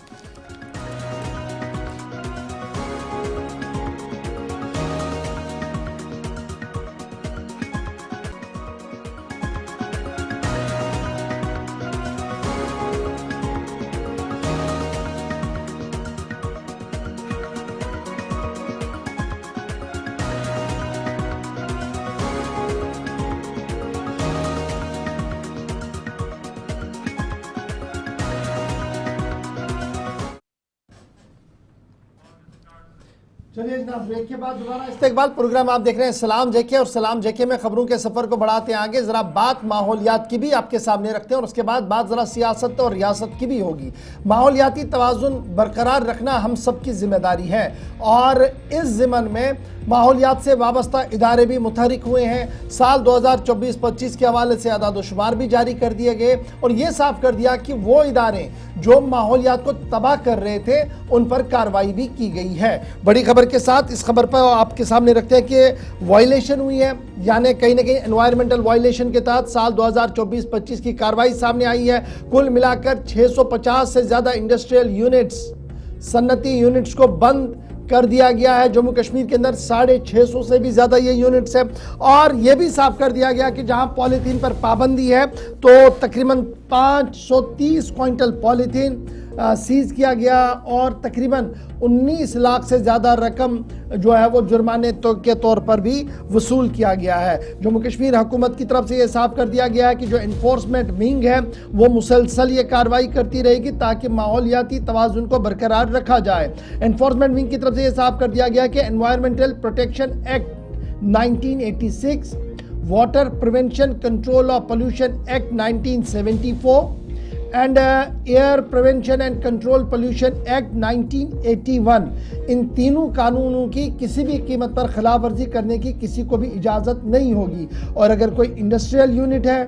चलिए जनाब, ब्रेक के बाद दोबारा इस्तेकबाल। प्रोग्राम आप देख रहे हैं सलाम जेके, और सलाम जेके में खबरों के सफर को बढ़ाते हैं आगे। जरा बात माहौलियात की भी आपके सामने रखते हैं, और उसके बाद बात जरा सियासत और रियासत की भी होगी। माहौलियाती तवाज़ुन बरकरार रखना हम सब की जिम्मेदारी है, और इस ज़िमन में माहौलियात से वाबस्ता इदारे भी मुतहरिक हुए हैं। साल 2024-25 के हवाले से अदाद-ओ-शुमार भी जारी कर दिए गए, और ये साफ कर दिया कि वो इदारे जो माहौलियात को तबाह कर रहे थे उन पर कार्रवाई भी की गई है। बड़ी खबर के साथ इस खबर पर आपके सामने रखते हैं कि वायलेशन हुई है, यानी कहीं ना कहीं एनवायरमेंटल वायलेशन के तहत साल 2024-25 की कार्रवाई सामने आई है। कुल मिलाकर 650 से ज़्यादा इंडस्ट्रियल यूनिट्स, सन्नती यूनिट्स को बंद कर दिया गया है। जम्मू कश्मीर के अंदर 650 से भी ज़्यादा ये यूनिट्स है, और ये भी साफ कर दिया गया कि जहां पॉलीथीन पर पाबंदी है तो तकरीबन 530 क्विंटल पॉलीथीन सीज किया गया, और तकरीबन 19 लाख से ज़्यादा रकम जो है वो जुर्माने के तौर पर भी वसूल किया गया है। जम्मू कश्मीर हुकूमत की तरफ से ये साफ कर दिया गया है कि जो इन्फोर्समेंट विंग है वो मुसलसल ये कार्रवाई करती रहेगी ताकि माहौलियाती तवाज़ुन को बरकरार रखा जाए। इन्फोर्समेंट विंग की तरफ से ये साफ कर दिया गया कि environmental protection act 1986, water prevention control of pollution act 1974 and air prevention and control pollution act 1981, इन तीनों कानूनों की किसी भी कीमत पर खिलाफ वर्जी करने की किसी को भी इजाज़त नहीं होगी। और अगर कोई इंडस्ट्रियल यूनिट है,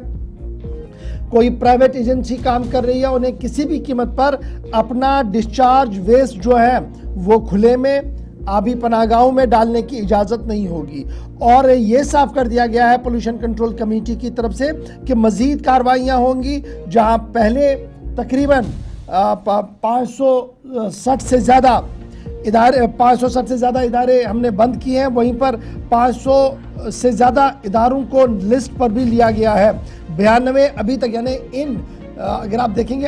कोई प्राइवेट एजेंसी काम कर रही है, उन्हें किसी भी कीमत पर अपना डिस्चार्ज वेस्ट जो है वो खुले में आबी पनाहगाहों में डालने की इजाज़त नहीं होगी। और ये साफ कर दिया गया है पोल्यूशन कंट्रोल कमेटी की तरफ से कि मज़ीद कार्रवाइयाँ होंगी। जहां पहले तकरीबन 560 से ज़्यादा इदारे हमने बंद किए हैं, वहीं पर 500 से ज़्यादा इदारों को लिस्ट पर भी लिया गया है। 92 अभी तक, यानी इन अगर आप देखेंगे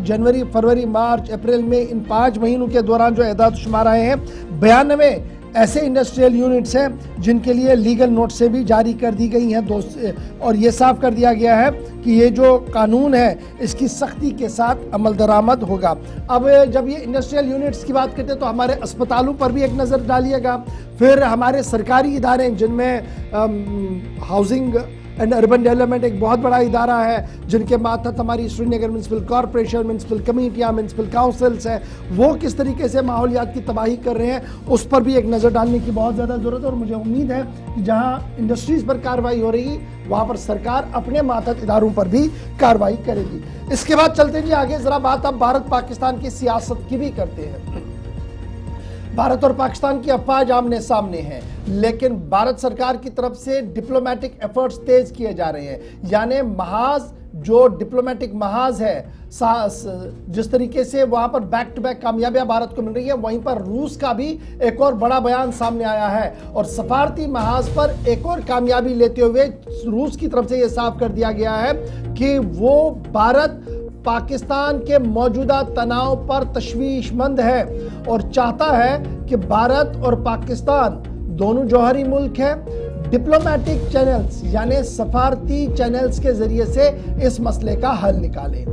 जनवरी, फरवरी, मार्च, अप्रैल में इन 5 महीनों के दौरान जो एदाद शुमार आए हैं, 92 ऐसे इंडस्ट्रियल यूनिट्स हैं जिनके लिए लीगल नोटिस भी जारी कर दी गई हैं। और ये साफ कर दिया गया है कि ये जो कानून है इसकी सख्ती के साथ अमल दरामद होगा। अब जब ये इंडस्ट्रियल यूनिट्स की बात करते हैं तो हमारे अस्पतालों पर भी एक नज़र डालिएगा, फिर हमारे सरकारी इदारे जिनमें हाउसिंग एंड अर्बन डेवलपमेंट एक बहुत बड़ा इदारा है, जिनके मातहत हमारी श्रीनगर म्यूनसिपल कॉरपोरेशन, म्यूनसिपल कमेटियाँ, म्यूनसिपल काउंसिल्स हैं, वो किस तरीके से माहौलियात की तबाही कर रहे हैं उस पर भी एक नज़र डालने की बहुत ज़्यादा ज़रूरत है। और मुझे उम्मीद है कि जहाँ इंडस्ट्रीज़ पर कार्रवाई हो रही वहाँ पर सरकार अपने मातहत इदारों पर भी कार्रवाई करेगी। इसके बाद चलते जी आगे, ज़रा बात अब भारत पाकिस्तान की सियासत की भी करते हैं। भारत और पाकिस्तान की अफवाज आमने सामने हैं, लेकिन भारत सरकार की तरफ से डिप्लोमेटिक एफर्ट्स तेज किए जा रहे हैं। यानी महाज जो डिप्लोमेटिक महाज है, जिस तरीके से वहां पर बैक टू बैक कामयाबियां भारत को मिल रही है, वहीं पर रूस का भी एक और बड़ा बयान सामने आया है। और सफारती महाज पर एक और कामयाबी लेते हुए रूस की तरफ से यह साफ कर दिया गया है कि वो भारत पाकिस्तान के मौजूदा तनाव पर तशवीशमंद है और चाहता है कि भारत और पाकिस्तान दोनों जौहरी मुल्क हैं, डिप्लोमेटिक चैनल्स यानी सफारती चैनल्स के जरिए से इस मसले का हल निकालें।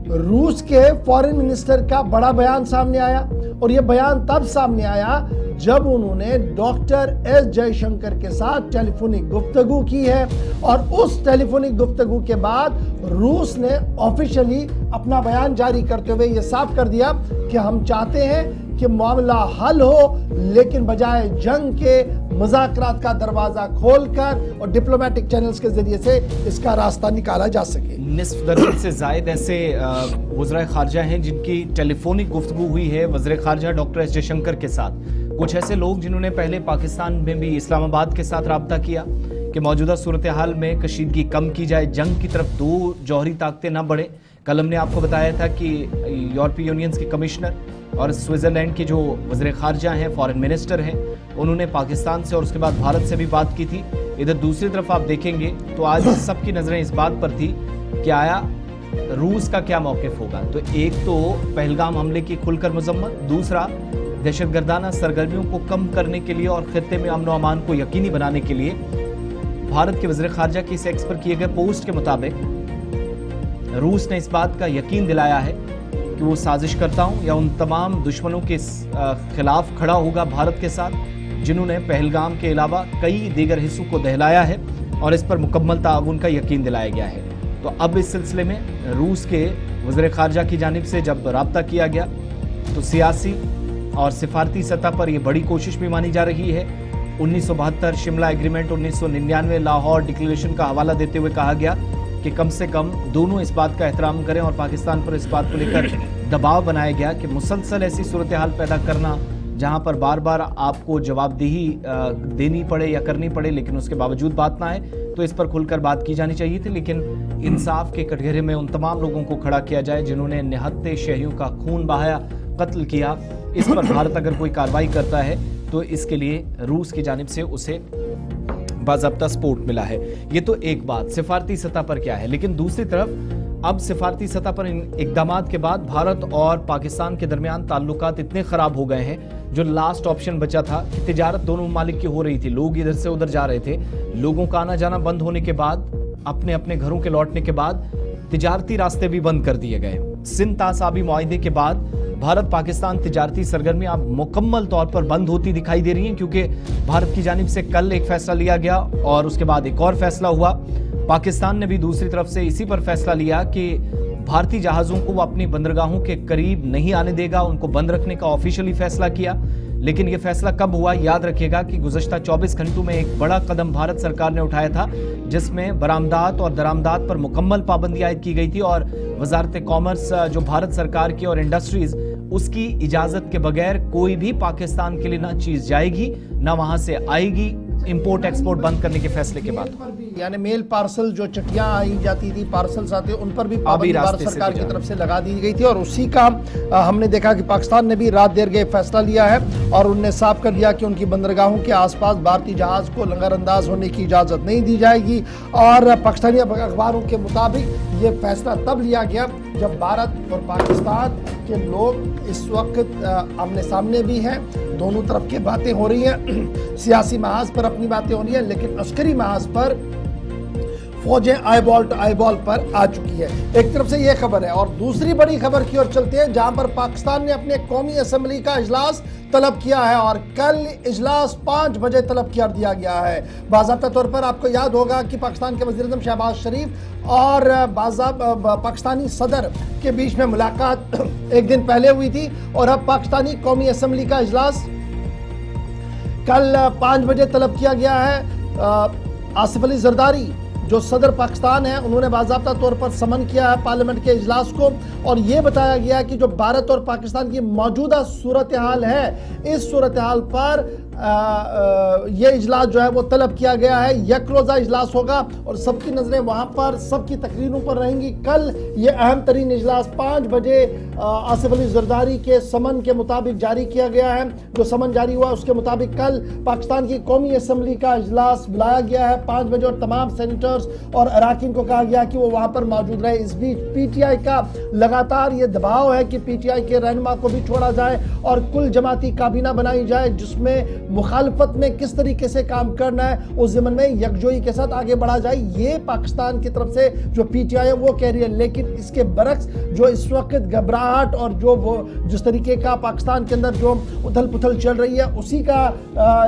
रूस के फॉरेन मिनिस्टर का बड़ा बयान सामने आया और ये बयान तब सामने आया जब उन्होंने डॉक्टर एस जयशंकर के साथ टेलीफोनिक गुफ्तगू की है, और उस टेलीफोनिक गुफ्तगू के बाद रूस ने ऑफिशियली अपना बयान जारी करते हुए ये साफ कर दिया कि हम चाहते हैं कि मामला हल हो, लेकिन बजाय जंग के मुज़ाकरात का दरवाजा खोलकर और डिप्लोमेटिक चैनल्स के जरिए से इसका रास्ता निकाला जा सके। निस्फ दर्जन से जायद ऐसे वज़ीर ख़ारजा हैं जिनकी टेलीफोनिक गुफ्तगू हुई है वज़ीर ख़ारजा डॉक्टर एस जयशंकर के साथ। कुछ ऐसे लोग जिन्होंने पहले पाकिस्तान में भी इस्लामाबाद के साथ रब्ता किया कि मौजूदा सूरत हाल में कशीदगी कम की जाए, जंग की तरफ दो जौहरी ताकतें ना बढ़े। कल हमने आपको बताया था कि यूरोपीय यूनियन के कमिश्नर और स्विट्ज़रलैंड के जो वज़ीर ख़ारजा हैं, फॉरेन मिनिस्टर हैं, उन्होंने पाकिस्तान से और उसके बाद भारत से भी बात की थी। इधर दूसरी तरफ आप देखेंगे तो आज सबकी नज़रें इस बात पर थी कि आया रूस का क्या मौक़िफ़ होगा। तो एक तो पहलगाम हमले की खुलकर मजम्मत, दूसरा दहशतगर्दाना सरगर्मियों को कम करने के लिए और खित्ते में अमन व अमान को यकीनी बनाने के लिए भारत के वज़ीर ख़ारजा की इस एक्स पर किए गए पोस्ट के मुताबिक रूस ने इस बात का यकीन दिलाया है कि वो साजिशकर्ताओं या उन तमाम दुश्मनों के खिलाफ खड़ा होगा भारत के साथ जिन्होंने पहलगाम के अलावा कई दीगर हिस्सों को दहलाया है, और इस पर मुकम्मल ताउन का यकीन दिलाया गया है। तो अब इस सिलसिले में रूस के वज़ीर ख़ारजा की जानिब से जब रब्ता किया गया तो सियासी और सिफारती सतह पर यह बड़ी कोशिश भी मानी जा रही है। 1972 शिमला एग्रीमेंट, 1999 लाहौर डिक्लेरेशन का हवाला देते हुए कहा गया कि कम से कम दोनों इस बात का एहतराम करें, और पाकिस्तान पर इस बात को लेकर दबाव बनाया गया कि मुसलसल ऐसी सूरत हाल पैदा करना जहां पर बार बार आपको जवाबदेही देनी पड़े या करनी पड़े लेकिन उसके बावजूद बात ना आए, तो इस पर खुलकर बात की जानी चाहिए थी। लेकिन इंसाफ के कटघरे में उन तमाम लोगों को खड़ा किया जाए जिन्होंने निहत्ते शहरियों का खून बहाया, कत्ल किया, इस पर भारत अगर कोई कार्रवाई करता है तो इसके लिए रूस की जानिब से उसे बाज़ाब्ता सपोर्ट मिला है। ये तो एक बात सिफारती सतह पर क्या है, लेकिन दूसरी तरफ अब सिफारती सतह पर इन इक़दामात के बाद भारत और पाकिस्तान के दरमियान ताल्लुकात इतने ख़राब हो गए हैं, जो लास्ट ऑप्शन बचा था कि तिजारत दोनों ममालिक की हो रही थी, लोग इधर से उधर जा रहे थे, लोगों का आना जाना बंद होने के बाद, अपने अपने घरों के लौटने के बाद तिजारती रास्ते भी बंद कर दिए गए। सिंध तासाबी मुआहिदे के बाद भारत पाकिस्तान तिजारती सरगर्मी अब मुकम्मल तौर पर बंद होती दिखाई दे रही हैं, क्योंकि भारत की जानिब से कल एक फैसला लिया गया और उसके बाद एक और फैसला हुआ। पाकिस्तान ने भी दूसरी तरफ से इसी पर फैसला लिया कि भारतीय जहाज़ों को वो अपनी बंदरगाहों के करीब नहीं आने देगा, उनको बंद रखने का ऑफिशियली फैसला किया। लेकिन यह फैसला कब हुआ, याद रखिएगा कि गुज़श्ता 24 घंटों में एक बड़ा कदम भारत सरकार ने उठाया था, जिसमें बरामदात और दरामदात पर मुकम्मल पाबंदी आयद की गई थी, और वजारत कॉमर्स जो भारत सरकार की और इंडस्ट्रीज उसकी इजाजत के बगैर कोई भी पाकिस्तान के लिए ना चीज जाएगी ना वहां से आएगी, इंपोर्ट एक्सपोर्ट बंद करने के फैसले के बाद। यानी मेल पार्सल जो चिट्ठियां आई जाती थी, पार्सल्स आते, उन पर भी पाबंदी भारत सरकार की तरफ से लगा दी गई थी, और उसी का हमने देखा कि पाकिस्तान ने भी रात देर गए फैसला लिया है और उनने साफ कर दिया कि उनकी बंदरगाहों के आसपास भारतीय जहाज को लंगरअंदाज होने की इजाजत नहीं दी जाएगी। और पाकिस्तानी अखबारों के मुताबिक ये फैसला तब लिया गया जब भारत और पाकिस्तान के लोग इस वक्त आमने सामने भी हैं, दोनों तरफ की बातें हो रही हैं, सियासी महाज पर अपनी बातें हो रही हैं, लेकिन अस्करी महाज पर फौजें आईबॉल टू आईबॉल पर आ चुकी है। एक तरफ से यह खबर है, और दूसरी बड़ी खबर की ओर चलते हैं, जहां पर पाकिस्तान ने अपने कौमी असेंबली का इजलास तलब किया है, और कल इजलास 5 बजे तलब कर दिया गया है। बाज़ाब्ता तौर पर आपको याद होगा कि पाकिस्तान के वज़ीर-ए-आज़म शहबाज शरीफ और पाकिस्तानी सदर के बीच में मुलाकात एक दिन पहले हुई थी, और अब पाकिस्तानी कौमी असेंबली का इजलास कल 5 बजे तलब किया गया है। आसिफ अली जरदारी जो सदर पाकिस्तान है, उन्होंने बाज़ाब्ता तौर पर समन किया है पार्लियामेंट के इजलास को, और ये बताया गया कि जो भारत और पाकिस्तान की मौजूदा सूरत हाल है, इस सूरत हाल पर ये इजलास जो है वो तलब किया गया है। एक रोज़ा इजलास होगा और सबकी नज़रें वहाँ पर, सबकी तकरीरों पर रहेंगी। कल ये अहम तरीन इजलास 5 बजे आसिफ अली जरदारी के समन के मुताबिक जारी किया गया है। जो समन जारी हुआ उसके मुताबिक कल पाकिस्तान की कौमी असम्बली का इजलास बुलाया गया है 5 बजे, और तमाम सेनेटर्स और अराकीन को कहा गया कि वो वहाँ पर मौजूद रहे। इस बीच PTI का लगातार ये दबाव है कि PTI के रहनुमा को भी छोड़ा जाए और कुल जमाती काबीना बनाई जाए, जिसमें मुखालफत में किस तरीके से काम करना है, उस ज़िम्मन में यकजोई के साथ आगे बढ़ा जाए, ये पाकिस्तान की तरफ से जो PTI है वो कह रही है। लेकिन इसके बरक्स जो इस वक्त घबराहट और जो वो जिस तरीके का पाकिस्तान के अंदर जो उथल पुथल चल रही है, उसी का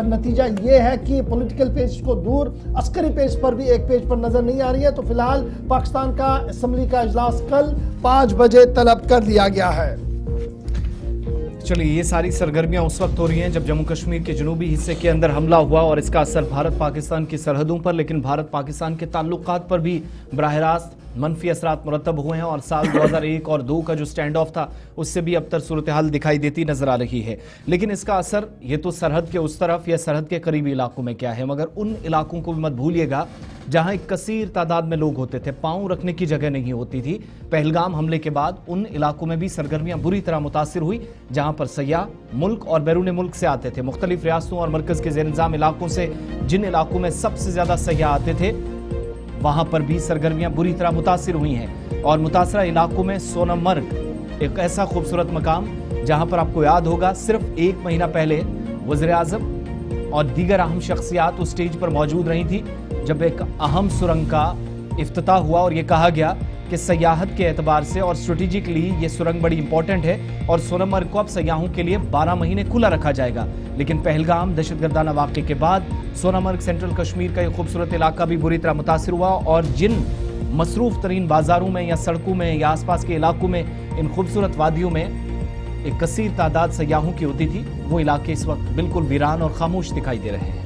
नतीजा ये है कि पॉलिटिकल पेज को दूर अस्करी पेज पर भी एक पेज पर नजर नहीं आ रही है। तो फिलहाल पाकिस्तान का असेंबली का इजलास कल 5 बजे तलब कर दिया गया है। चलिए, ये सारी सरगर्मियां उस वक्त हो रही हैं जब जम्मू कश्मीर के जनूबी हिस्से के अंदर हमला हुआ और इसका असर भारत पाकिस्तान की सरहदों पर, लेकिन भारत पाकिस्तान के ताल्लुकात पर भी बराह रास्त मनफी असरात मुरतब हुए हैं और साल 2001 और 2 का जो स्टैंड ऑफ था उससे भी अब तक सूरत हाल दिखाई देती नजर आ रही है। लेकिन इसका असर ये तो सरहद के उस तरफ या सरहद के करीबी इलाकों में क्या है, मगर उन इलाकों को भी मत भूलिएगा जहां एक कसीर तादाद में लोग होते थे, पांव रखने की जगह नहीं होती थी। पहलगाम हमले के बाद उन इलाकों में भी सरगर्मियां बुरी तरह मुतासिर हुई, जहां पर सयाह मुल्क और बैरून मुल्क से आते थे। मुख्तलिफ रियासतों और मरकज के ज़ेर इंतज़ाम इलाकों से जिन इलाकों में सबसे ज्यादा सयाह आते थे वहां पर भी सरगर्मियां बुरी तरह मुतासिर हुई हैं। और मुतासरा इलाकों में सोनमर्ग एक ऐसा खूबसूरत मकाम जहां पर आपको याद होगा सिर्फ 1 महीना पहले वज़ीर-ए-आज़म और दीगर अहम शख्सियात उस स्टेज पर मौजूद रही थी जब एक अहम सुरंग का इफ्तिताह हुआ और ये कहा गया कि सयाहत के एतबार से और स्ट्रेटेजिकली ये सुरंग बड़ी इंपॉर्टेंट है और सोनमर्ग को अब सयाहों के लिए 12 महीने खुला रखा जाएगा। लेकिन पहलगाम दहशतगर्दाना वाक़े के बाद सोनमर्ग सेंट्रल कश्मीर का एक खूबसूरत इलाका भी बुरी तरह मुतासिर हुआ और जिन मसरूफ तरीन बाजारों में या सड़कों में या आसपास के इलाकों में इन खूबसूरत वादियों में एक कसीर तादाद सयाहों की होती थी, वो इलाके इस वक्त बिल्कुल वीरान और खामोश दिखाई दे रहे हैं।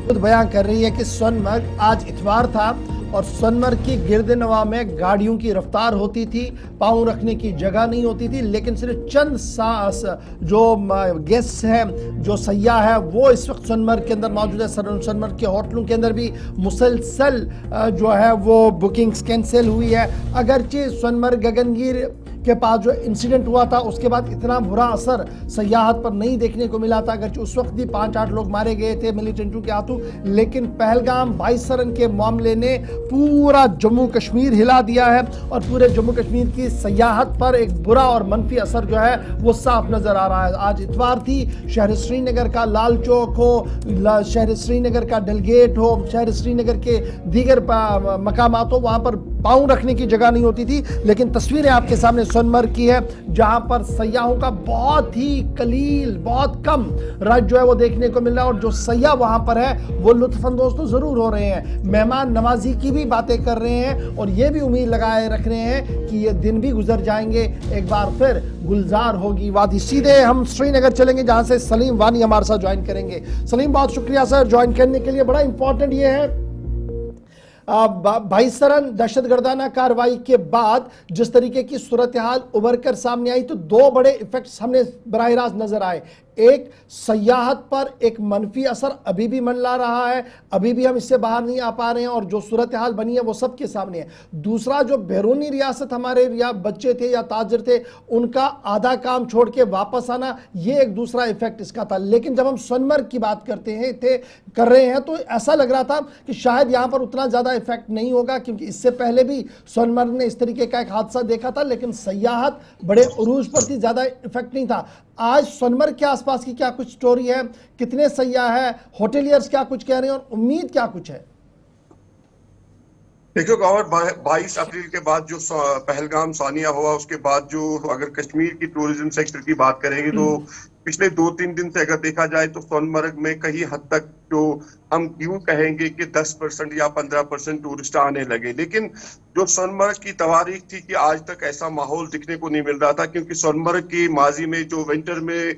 खुद बयान कर रही है कि सोनमर्ग आज इतवार था और सोनमर्ग की गिरदनवा में गाड़ियों की रफ्तार होती थी, पाँव रखने की जगह नहीं होती थी, लेकिन सिर्फ चंद सांस जो गेस्ट हैं, जो सयाह है, वो इस वक्त सोनमर्ग के अंदर मौजूद है। सोनमर्ग के होटलों के अंदर भी मुसलसल जो है वो बुकिंग्स कैंसिल हुई है। अगरचे सोनमर्ग गगनगिर के पास जो इंसिडेंट हुआ था उसके बाद इतना बुरा असर सयाहत पर नहीं देखने को मिला था, अगर उस वक्त भी 5-8 लोग मारे गए थे मिलिटेंटों के हाथों, लेकिन पहलगाम 22 सरन के मामले ने पूरा जम्मू कश्मीर हिला दिया है और पूरे जम्मू कश्मीर की सयाहत पर एक बुरा और मनफी असर जो है वो साफ नजर आ रहा है। आज इतवार थी, शहर श्रीनगर का लाल चौक हो, शहर श्रीनगर का डलगेट हो, शहर श्रीनगर के दीगर मकामात हो, वहां पर पाँव रखने की जगह नहीं होती थी। लेकिन तस्वीरें आपके सामने सोनमर्ग की है जहां पर सयाहों का बहुत ही कलील, बहुत कम रश जो है वो देखने को मिल रहा है और जो सयाह वहां पर है वो लुत्फअंदोज तो जरूर हो रहे हैं, मेहमान नवाजी की भी बातें कर रहे हैं और ये भी उम्मीद लगाए रख रहे हैं कि ये दिन भी गुजर जाएंगे, एक बार फिर गुलजार होगी वादी। सीधे हम श्रीनगर चलेंगे जहां से सलीम वानी हमारे साथ ज्वाइन करेंगे। सलीम, बहुत शुक्रिया सर ज्वाइन करने के लिए। बड़ा इंपॉर्टेंट ये है 22 सरन दहशतगर्दाना कार्रवाई के बाद जिस तरीके की सूरत हाल उभर कर सामने आई तो 2 बड़े इफेक्ट्स हमने बराह रास्त नजर आए। एक, सयाहत पर एक मनफी असर अभी भी मंडरा रहा है, अभी भी हम इससे बाहर नहीं आ पा रहे हैं और जो सूरत हाल बनी है वो सबके सामने है। दूसरा, जो बैरूनी रियासत हमारे या बच्चे थे या ताजर थे उनका आधा काम छोड़ के वापस आना, ये एक दूसरा इफेक्ट इसका था। लेकिन जब हम सोनमर्ग की बात कर रहे हैं तो ऐसा लग रहा था कि शायद यहाँ पर उतना ज़्यादा इफेक्ट नहीं होगा, क्योंकि इससे पहले भी सोनमर्ग ने इस तरीके का एक हादसा देखा था, लेकिन सयाहत बड़े उरूज पर थी, ज़्यादा इफेक्ट नहीं था। आज सोनमर्ग के आसपास की क्या कुछ स्टोरी है, कितने सयाह है, होटेलियर्स क्या कुछ कह रहे हैं और उम्मीद क्या कुछ है? देखिए गौर, 22 अप्रैल के बाद जो पहलगाम सानिया हुआ उसके बाद जो अगर कश्मीर की टूरिज्म सेक्टर की बात करेंगे तो पिछले 2-3 दिन से अगर देखा जाए तो सोनमर्ग में कहीं हद तक जो हम यूं कहेंगे कि 10% या 15% टूरिस्ट आने लगे। लेकिन जो सोनमर्ग की तवारीख थी कि आज तक ऐसा माहौल दिखने को नहीं मिल रहा था, क्योंकि सोनमर्ग की माजी में जो विंटर में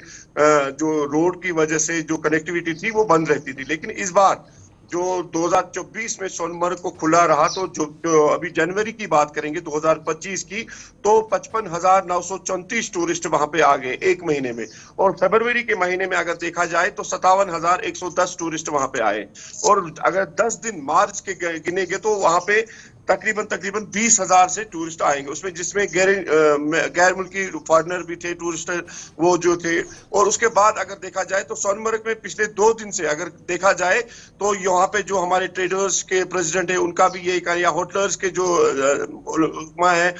जो रोड की वजह से जो कनेक्टिविटी थी वो बंद रहती थी। लेकिन इस बार जो 2024 में सोनमर्ग को खुला रहा तो जो अभी जनवरी की बात करेंगे 2025 की, तो 55,934 टूरिस्ट वहां पे आ गए 1 महीने में। और फरवरी के महीने में अगर देखा जाए तो 57,110 टूरिस्ट वहां पे आए। और अगर 10 दिन मार्च के गिनेंगे तो वहां पे तकरीबन 20,000 से टूरिस्ट आएंगे, उसमें जिसमें गैर मुल्की फॉरेनर भी थे, टूरिस्ट वो जो थे। और उसके बाद अगर देखा जाए तो सोनमर्ग में पिछले 2 दिन से अगर देखा जाए तो यहाँ पे जो हमारे ट्रेडर्स के प्रेसिडेंट है उनका भी यही कहा, या होटलर्स के जो है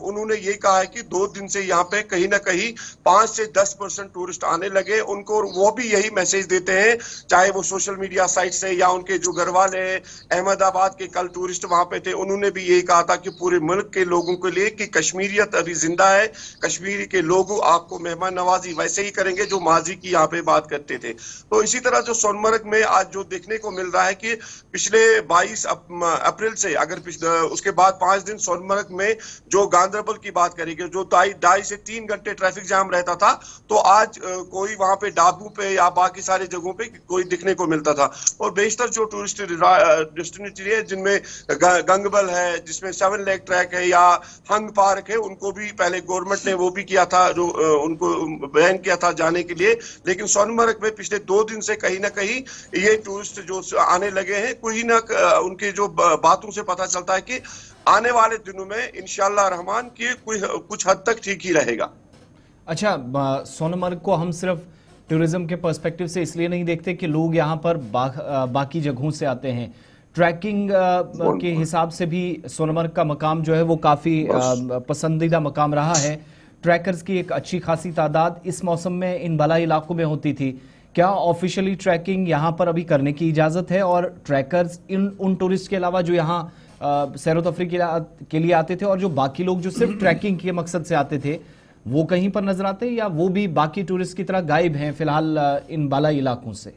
उन्होंने ये कहा है कि 2 दिन से यहाँ पे कहीं ना कहीं 5 से 10% टूरिस्ट आने लगे उनको। वो भी यही मैसेज देते हैं, चाहे वो सोशल मीडिया साइट से या उनके जो घर वाले हैं अहमदाबाद के कल टूरिस्ट वहां पे थे, उन्होंने भी यही कहा था कि पूरे मुल्क के लोगों के लिए कि कश्मीरियत अभी जिंदा है, कश्मीरी के लोग आपको मेहमान नवाजी वैसे ही करेंगे जो माजी की यहाँ पे बात करते थे। तो इसी तरह जो सोनमर्ग में आज जो देखने को मिल रहा है कि पिछले 22 अप्रैल से अगर उसके बाद 5 दिन सोनमर्ग में जो गांधरबल की बात करेंगे जो 2.5 से 3 घंटे ट्रैफिक जाम रहता था, तो आज कोई वहां पे डाबू पे या बाकी सारी जगहों पे कोई दिखने को मिलता था। और बेशतर जो टूरिस्ट डेस्टिनेशन है जिनमें गंगबल है, जिसमें 7 लेक ट्रैक है या हंग पार्क है, उनको भी पहले गवर्नमेंट ने वो भी किया था, जो उनको बैन किया था जाने के लिए। लेकिन सोनमर्ग में पिछले 2 दिन से कहीं ना कहीं ये टूरिस्ट जो आने लगे हैं, कोई ना उनके जो बातों से पता चलता है कि आने वाले दिनों में इंशाअल्लाह रहमान की कुछ हद तक ठीक ही रहेगा। अच्छा, सोनमर्ग को हम सिर्फ टूरिज्म के पर्सपेक्टिव से इसलिए नहीं देखते कि लोग यहाँ पर बाकी जगहों से आते हैं, ट्रैकिंग के हिसाब से भी सोनमर्ग का मकाम जो है वो काफ़ी पसंदीदा मकाम रहा है। ट्रैकर्स की एक अच्छी खासी तादाद इस मौसम में इन बलाई इलाकों में होती थी। क्या ऑफिशियली ट्रैकिंग यहाँ पर अभी करने की इजाज़त है? और ट्रैकर्स उन टूरिस्ट के अलावा जो यहाँ सैर तफरी के लिए आते थे और जो बाकी लोग जो सिर्फ ट्रैकिंग के मकसद से आते थे, वो कहीं पर नजर आते हैं या वो भी बाकी टूरिस्ट की तरह गायब हैं फिलहाल इन बालाई इलाकों से?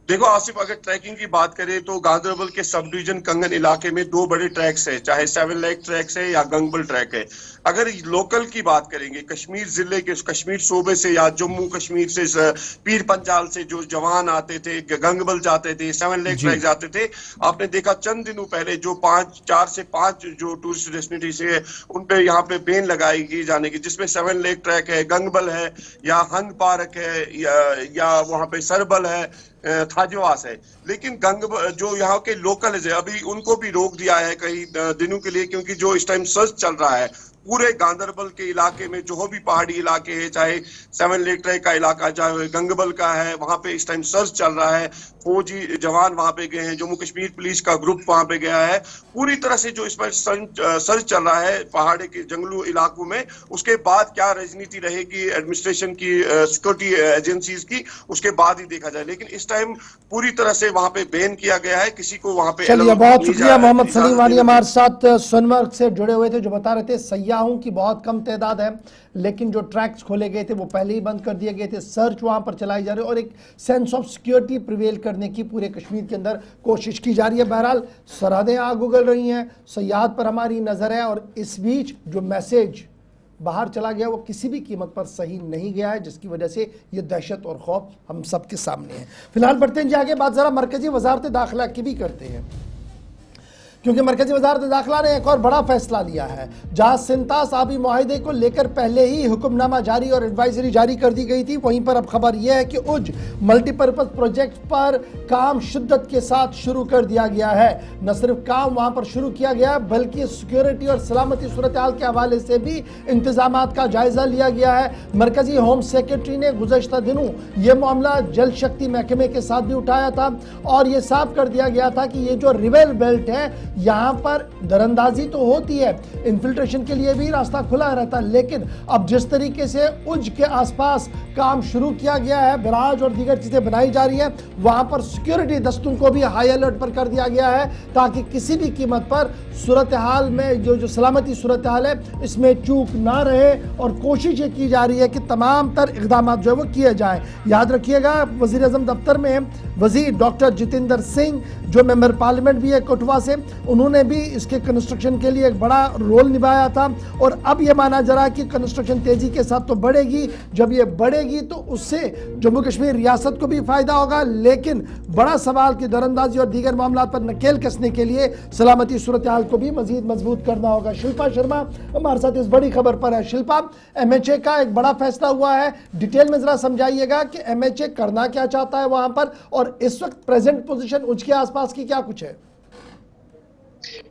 देखो आसिफ, अगर ट्रैकिंग की बात करें तो गांधरबल के सब डिवीजन कंगन इलाके में 2 बड़े ट्रैक्स है, चाहे 7 लेक ट्रैक्स है या गंगबल ट्रैक है। अगर लोकल की बात करेंगे कश्मीर जिले के, कश्मीर सूबे से या जम्मू कश्मीर से, पीर पंजाल से जो जवान आते थे, गंगबल जाते थे, 7 लेक ट्रैक जाते थे, आपने देखा चंद दिनों पहले जो 4 से 5 जो टूरिस्ट डेस्टिनेशन है उन पे यहाँ पे बैन लगाई गई जाने की, जिसमें 7 लेक ट्रैक है, गंगबल है या हंग पार्क है या वहाँ पे सरबल है, थाजवास है। लेकिन जो यहाँ के लोकल है अभी उनको भी रोक दिया है कई दिनों के लिए, क्योंकि जो इस टाइम सर्च चल रहा है पूरे गांधरबल के इलाके में, जो भी पहाड़ी इलाके हैं, चाहे 7 लेक ट्रैक का इलाका, चाहे गंगबल का है, वहां पे इस टाइम सर्च चल रहा है। फौजी जवान वहां पे गए हैं, जम्मू कश्मीर पुलिस का ग्रुप वहां पे गया है। पूरी तरह से जो इस पर सर्च चल रहा है पहाड़ी के जंगलों इलाकों में। उसके बाद क्या राजनीति रहेगी एडमिनिस्ट्रेशन की, सिक्योरिटी एजेंसीज की, उसके बाद ही देखा जाए। लेकिन इस टाइम पूरी तरह से वहां पे बैन किया गया है, किसी को वहां पे। चलिए, बहुत शुक्रिया। मोहम्मद सलीम वानी हमारे साथ सोनमर्ग से जुड़े हुए थे, जो बता रहे थे सयाहों की बहुत कम तादाद है, लेकिन जो ट्रैक्स खोले गए थे वो पहले ही बंद कर दिए गए थे, सर्च वहां पर चलाई जा रही है और एक सेंस ऑफ सिक्योरिटी प्रिवेल करने की पूरे कश्मीर के अंदर कोशिश की जा रही है। बहरहाल सरहदें आग उगल रही हैं, सयाहत पर हमारी नजर है और इस बीच जो मैसेज बाहर चला गया वो किसी भी कीमत पर सही नहीं गया है, जिसकी वजह से ये दहशत और खौफ हम सबके सामने है। फिलहाल बढ़ते हैं जी आगे, बात जरा मरकजी वजारत दाखिला की भी करते हैं, क्योंकि मरकजी वजारत दाखिला ने एक और बड़ा फैसला लिया है, जहां सिंतास आबी मुआहिदे को लेकर पहले ही हुक्मनामा जारी और एडवाइजरी जारी कर दी गई थी, वहीं पर अब खबर यह है कि उज मल्टीपर्पज प्रोजेक्ट पर काम शिद्दत के साथ शुरू कर दिया गया है। न सिर्फ काम वहां पर शुरू किया गया बल्कि सिक्योरिटी और सलामती सूरत हाल के हवाले से भी इंतजाम का जायजा लिया गया है। मरकजी होम सेक्रेटरी ने गुज़श्ता दिनों यह मामला जल शक्ति महकमे के साथ भी उठाया था और यह साफ कर दिया गया था कि ये जो रिवेल बेल्ट है यहां पर दरअंदाजी तो होती है, इन्फिल्ट्रेशन के लिए भी रास्ता खुला रहता है, लेकिन अब जिस तरीके से उज के आसपास काम शुरू किया गया है, बराज और दीगर चीजें बनाई जा रही है, वहां पर सिक्योरिटी दस्तों को भी हाई अलर्ट पर कर दिया गया है ताकि किसी भी कीमत पर सूरत हाल में जो सलामती सूरत हाल है इसमें चूक ना रहे और कोशिश ये की जा रही है कि तमाम तर इक़दाम जो है वो किए जाए। याद रखिएगा, वज़ीर आज़म दफ्तर में वज़ीर डॉक्टर जितेंद्र सिंह जो मेंबर पार्लियामेंट भी है कठुआ से, उन्होंने भी इसके कंस्ट्रक्शन के लिए एक बड़ा रोल निभाया था और अब यह माना जा रहा है कि कंस्ट्रक्शन तेजी के साथ तो बढ़ेगी, जब ये बढ़ेगी तो उससे जम्मू कश्मीर रियासत को भी फायदा होगा, लेकिन बड़ा सवाल की दरअंदाजी और दीगर मामला पर नकेल कसने के लिए सलामती सूरत हाल को भी मजीद मजबूत करना होगा। शिल्पा शर्मा हमारे साथ इस बड़ी खबर पर है। शिल्पा, MHA का एक बड़ा फैसला हुआ है, डिटेल में जरा समझाइएगा कि MHA करना क्या चाहता है वहां पर और इस वक्त प्रेजेंट पोजीशन उज के आसपास की क्या कुछ है।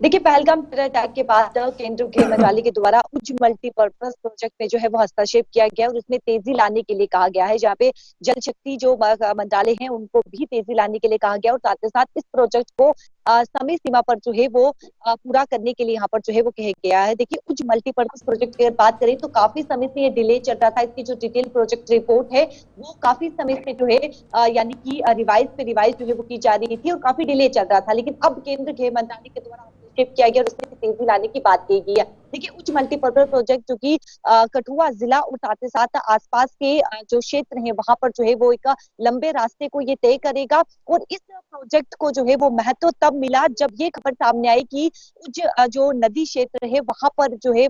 देखिए, पहलगाम अटैक के बाद केंद्रीय गृह मंत्रालय के द्वारा उच्च मल्टीपर्पज प्रोजेक्ट में जो है वो हस्तक्षेप किया गया और उसमें तेजी लाने के लिए कहा गया है, जहाँ पे जल शक्ति जो मंत्रालय है उनको भी तेजी लाने के लिए कहा गया और साथ ही साथ इस प्रोजेक्ट को समय सीमा पर जो है वो पूरा करने के लिए यहाँ पर जो है वो कहा गया है। देखिए, उच्च मल्टीपर्पज प्रोजेक्ट की बात करें तो काफी समय से ये डिले चल रहा था। इसकी जो डिटेल प्रोजेक्ट रिपोर्ट है वो काफी समय से जो है यानी कि रिवाइज जो है वो की जा रही थी और काफी डिले चल रहा था, लेकिन अब केंद्रीय गृह मंत्रालय के द्वारा किया गया और उसमें तेजी लाने की बात की गई है। देखिए, उच्च मल्टीपर्पज प्रोजेक्ट जो कि कठुआ जिला और साथ ही साथ आसपास के जो क्षेत्र हैं वहां पर जो है वो एक लंबे रास्ते को ये तय करेगा और इस प्रोजेक्ट को जो है वो महत्व तब मिला जब ये खबर सामने आई कि उच्च जो नदी क्षेत्र है वहां पर जो है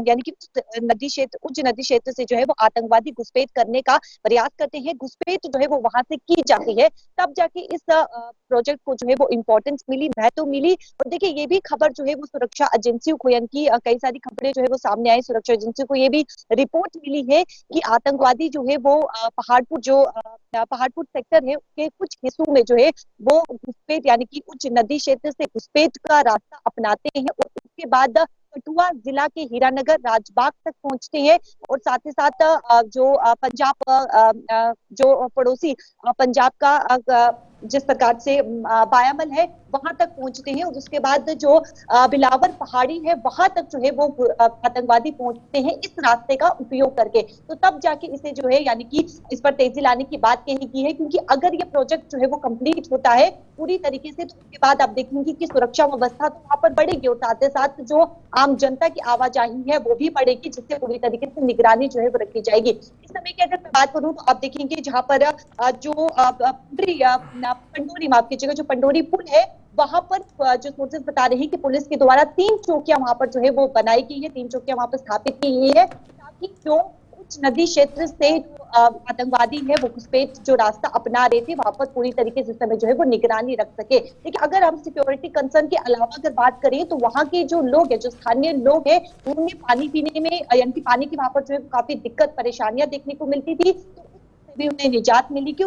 यानी कि उच्च नदी क्षेत्र से जो है वो आतंकवादी घुसपैठ करने का प्रयास करते हैं, घुसपैठ जो है वो वहां से की जाती है, तब जाके इस प्रोजेक्ट को जो है वो इम्पोर्टेंस मिली, महत्व मिली। और देखिए, ये भी खबर जो है वो सुरक्षा एजेंसियों को यानी कि कई सारी खबरें जो है वो सामने आई, सुरक्षा एजेंसियों को ये भी रिपोर्ट मिली है कि आतंकवादी जो है वो पहाड़पुर सेक्टर है उसके कुछ हिस्सों में जो है वो घुसपैठ यानी कि उच्च नदी क्षेत्र से घुसपैठ का रास्ता अपनाते हैं और उसके बाद कठुआ जिला के हीरानगर राजबाग तक पहुंचते हैं और साथ ही साथ जो पंजाब जो पड़ोसी पंजाब का जिस प्रकार से बायामल है वहां तक पहुंचते हैं और उसके बाद जो बिलावर पहाड़ी है वहां तक जो है वो आतंकवादी पहुंचते हैं इस रास्ते का उपयोग करके। तो तब जाके इसे जो है यानी कि इस पर तेजी लाने की बात कही गई है, क्योंकि अगर ये प्रोजेक्ट जो है वो कंप्लीट होता है पूरी तरीके से तो उसके बाद आप देखेंगे कि सुरक्षा व्यवस्था तो वहां पर बढ़ेगी और साथ ही साथ जो आम जनता की आवाजाही है वो भी बढ़ेगी, जिससे पूरी तरीके से निगरानी जो है वो रखी जाएगी। इस समय की अगर मैं बात करूं तो आप देखेंगे जहां पर जो पंडोरी, माफ कीजिएगा, जो पंडोरी पुल है वहां पर जो सोर्सेज बता रहे हैं कि पुलिस के द्वारा 3 चौकियां वहां पर जो है वो बनाई गई है, 3 चौकियां वहां पर स्थापित की गई है ताकि जो उच्च नदी क्षेत्र से आतंकवादी है वो घुसपैठ जो रास्ता अपना रहे थे वहां पर पूरी तरीके से समय जो है वो निगरानी रख सके। देखिए, अगर हम सिक्योरिटी कंसर्न के अलावा अगर बात करें तो वहां के जो लोग हैं, जो स्थानीय लोग हैं, उन्हें पानी पीने में यानी कि पानी की वहां पर जो है काफी दिक्कत परेशानियां देखने को मिलती थी, भी उन्हें निजात मिली कि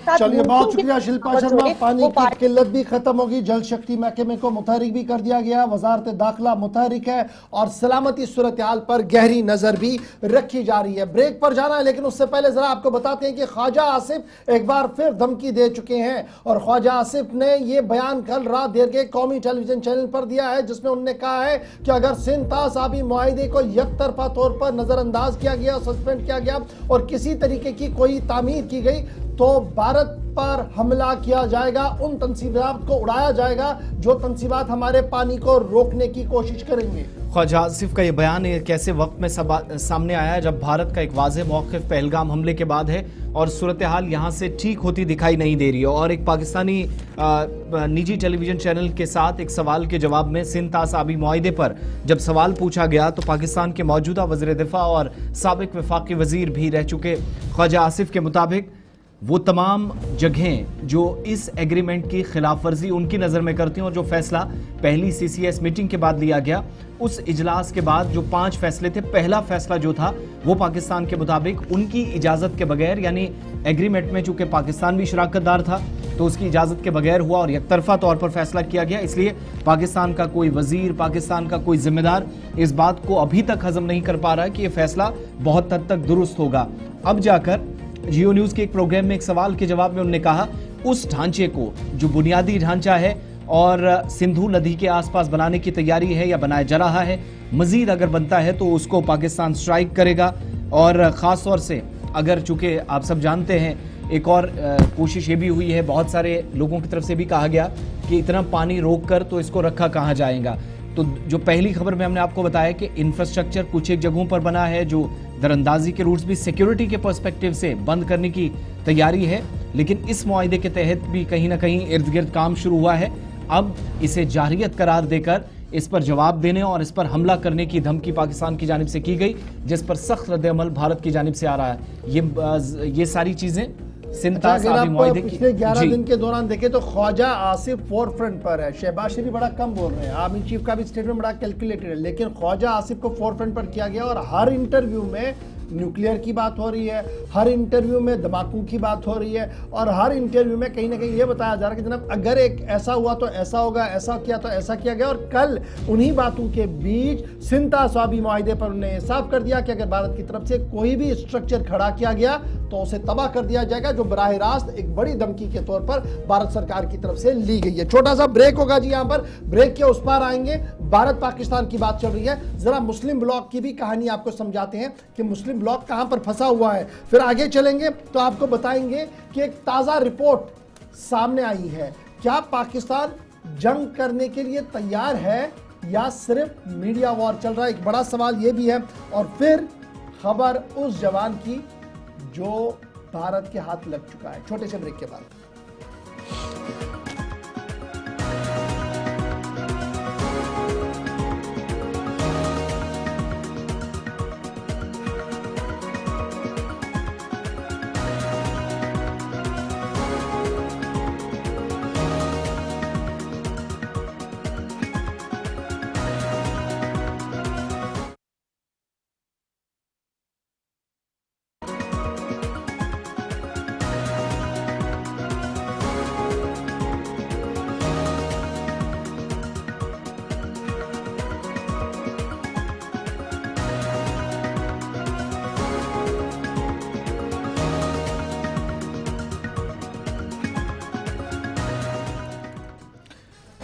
चलिए, बहुत शुक्रिया शिल्पा शर्मा। पानी की किल्लत भी खत्म होगी, जल शक्ति महकमे को मुतहरिक भी कर दिया गया, वजारत दाखिला मुतहरिक है और सलामती सूरत हाल पर गहरी नजर भी रखी जा रही है। ब्रेक पर जाना है, लेकिन उससे पहले जरा आपको बताते हैं कि ख्वाजा आसिफ एक बार फिर धमकी दे चुके हैं और ख्वाजा आसिफ ने यह बयान कल रात देर के कौमी टेलीविजन चैनल पर दिया है, जिसमें उन्होंने कहा है कि अगर सिंध तासाबी मुआहिदे को यकतरफा तौर पर नजरअंदाज किया गया, सस्पेंड किया गया और किसी तरीके की कोई तामीर की गई तो भारत पर हमला किया जाएगा, उन तंसीबात को उड़ाया जाएगा जो तंसीबात हमारे पानी को रोकने की कोशिश करेंगे। ख्वाजा आसिफ का ये बयान एक ऐसे वक्त में सामने आया है जब भारत का एक वाज़ेह मौक़िफ़ पहलगाम हमले के बाद है और सूरत हाल यहाँ से ठीक होती दिखाई नहीं दे रही है। और एक पाकिस्तानी निजी टेलीविज़न चैनल के साथ एक सवाल के जवाब में सिंध तासाबी मुआहिदे पर जब सवाल पूछा गया तो पाकिस्तान के मौजूदा वज़ीर दिफा और साबिक वफाकी वज़ीर भी रह चुके ख्वाजा आसिफ के मुताबिक वो तमाम जगहें जो इस एग्रीमेंट की खिलाफ वर्जी उनकी नज़र में करती हैं और जो फैसला पहली CCS मीटिंग के बाद लिया गया, उस इजलास के बाद जो 5 फैसले थे, पहला फैसला जो था वो पाकिस्तान के मुताबिक उनकी इजाज़त के बगैर, यानी एग्रीमेंट में चूंकि पाकिस्तान भी शराकतदार था तो उसकी इजाज़त के बगैर हुआ और एकतरफा तौर पर फैसला किया गया। इसलिए पाकिस्तान का कोई वजीर, पाकिस्तान का कोई जिम्मेदार इस बात को अभी तक हजम नहीं कर पा रहा है कि यह फैसला बहुत हद तक दुरुस्त होगा। अब जाकर जियो न्यूज़ के एक प्रोग्राम में एक सवाल के जवाब में उन्होंने कहा उस ढांचे को जो बुनियादी ढांचा है और सिंधु नदी के आसपास बनाने की तैयारी है या बनाया जा रहा है, मजीद अगर बनता है तो उसको पाकिस्तान स्ट्राइक करेगा। और ख़ास तौर से अगर, चूँकि आप सब जानते हैं, एक और कोशिश ये भी हुई है, बहुत सारे लोगों की तरफ से भी कहा गया कि इतना पानी रोक कर तो इसको रखा कहाँ जाएगा। तो जो पहली खबर में हमने आपको बताया कि इंफ्रास्ट्रक्चर कुछ एक जगहों पर बना है, जो दरअंदाजी के रूट्स भी सिक्योरिटी के पर्सपेक्टिव से बंद करने की तैयारी है, लेकिन इस मुआहिदे के तहत भी कहीं ना कहीं इर्द गिर्द काम शुरू हुआ है। अब इसे जारियत करार देकर इस पर जवाब देने और इस पर हमला करने की धमकी पाकिस्तान की जानिब से की गई, जिस पर सख्त रद्द-ए-अमल भारत की जानिब से आ रहा है। ये सारी चीज़ें पिछले 11 दिन के दौरान देखें तो ख्वाजा आसिफ फोर फ्रंट पर है, शहबाज शरीफ बड़ा कम बोल रहे हैं, आर्मी चीफ का भी स्टेटमेंट बड़ा कैलकुलेटेड है, लेकिन ख्वाजा आसिफ को फोर फ्रंट पर किया गया और हर इंटरव्यू में न्यूक्लियर की बात हो रही है, हर इंटरव्यू में धमाकों की बात हो रही है, और हर इंटरव्यू में कहीं ना कहीं ये बताया जा रहा है कि जनाब अगर एक ऐसा हुआ तो ऐसा होगा, ऐसा किया तो ऐसा किया गया। और कल उन्हीं बातों के बीच सिंता स्वाबी मुआहिदे पर उन्होंने साफ कर दिया कि अगर भारत की तरफ से कोई भी स्ट्रक्चर खड़ा किया गया तो उसे तबाह कर दिया जाएगा, जो बराह रास्त एक बड़ी धमकी के तौर पर भारत सरकार की तरफ से ली गई है। छोटा सा ब्रेक होगा जी, यहां पर ब्रेक के उस पार आएंगे। भारत पाकिस्तान की बात चल रही है, जरा मुस्लिम ब्लॉक की भी कहानी आपको समझाते हैं कि मुस्लिम ब्लॉक कहां पर फंसा हुआ है। फिर आगे चलेंगे तो आपको बताएंगे कि एक ताजा रिपोर्ट सामने आई है। क्या पाकिस्तान जंग करने के लिए तैयार है या सिर्फ मीडिया वॉर चल रहा है, एक बड़ा सवाल यह भी है। और फिर खबर उस जवान की जो भारत के हाथ लग चुका है। छोटे से ब्रेक के बाद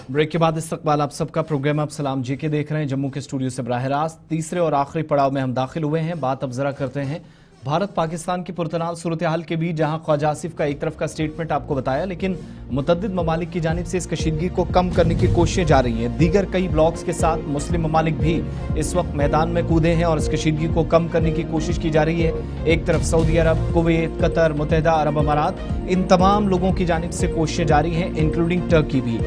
ब्रेक के बाद इस्तकबाल आप सबका। प्रोग्राम आप सलाम जी के देख रहे हैं जम्मू के स्टूडियो से बराह रास्त। तीसरे और आखिरी पड़ाव में हम दाखिल हुए हैं। बात अब जरा करते हैं भारत पाकिस्तान की पुरतनाल सूरत हाल के बीच, जहां ख्वाजा आसिफ का एक तरफ का स्टेटमेंट आपको बताया, लेकिन मुतअद्दिद ममालिक की जानिब से इस कशीदगी को कम करने की कोशिशें जारी हैं। दीगर कई ब्लॉक्स के साथ मुस्लिम ममालिक भी इस वक्त मैदान में कूदे हैं और इस कशीदगी को कम करने की कोशिश की जा रही है। एक तरफ सऊदी अरब, कुवैत, कतर, मुत्तहिदा अरब अमारात, इन तमाम लोगों की जानिब से कोशिशें जारी हैं, इंक्लूडिंग टर्की भी।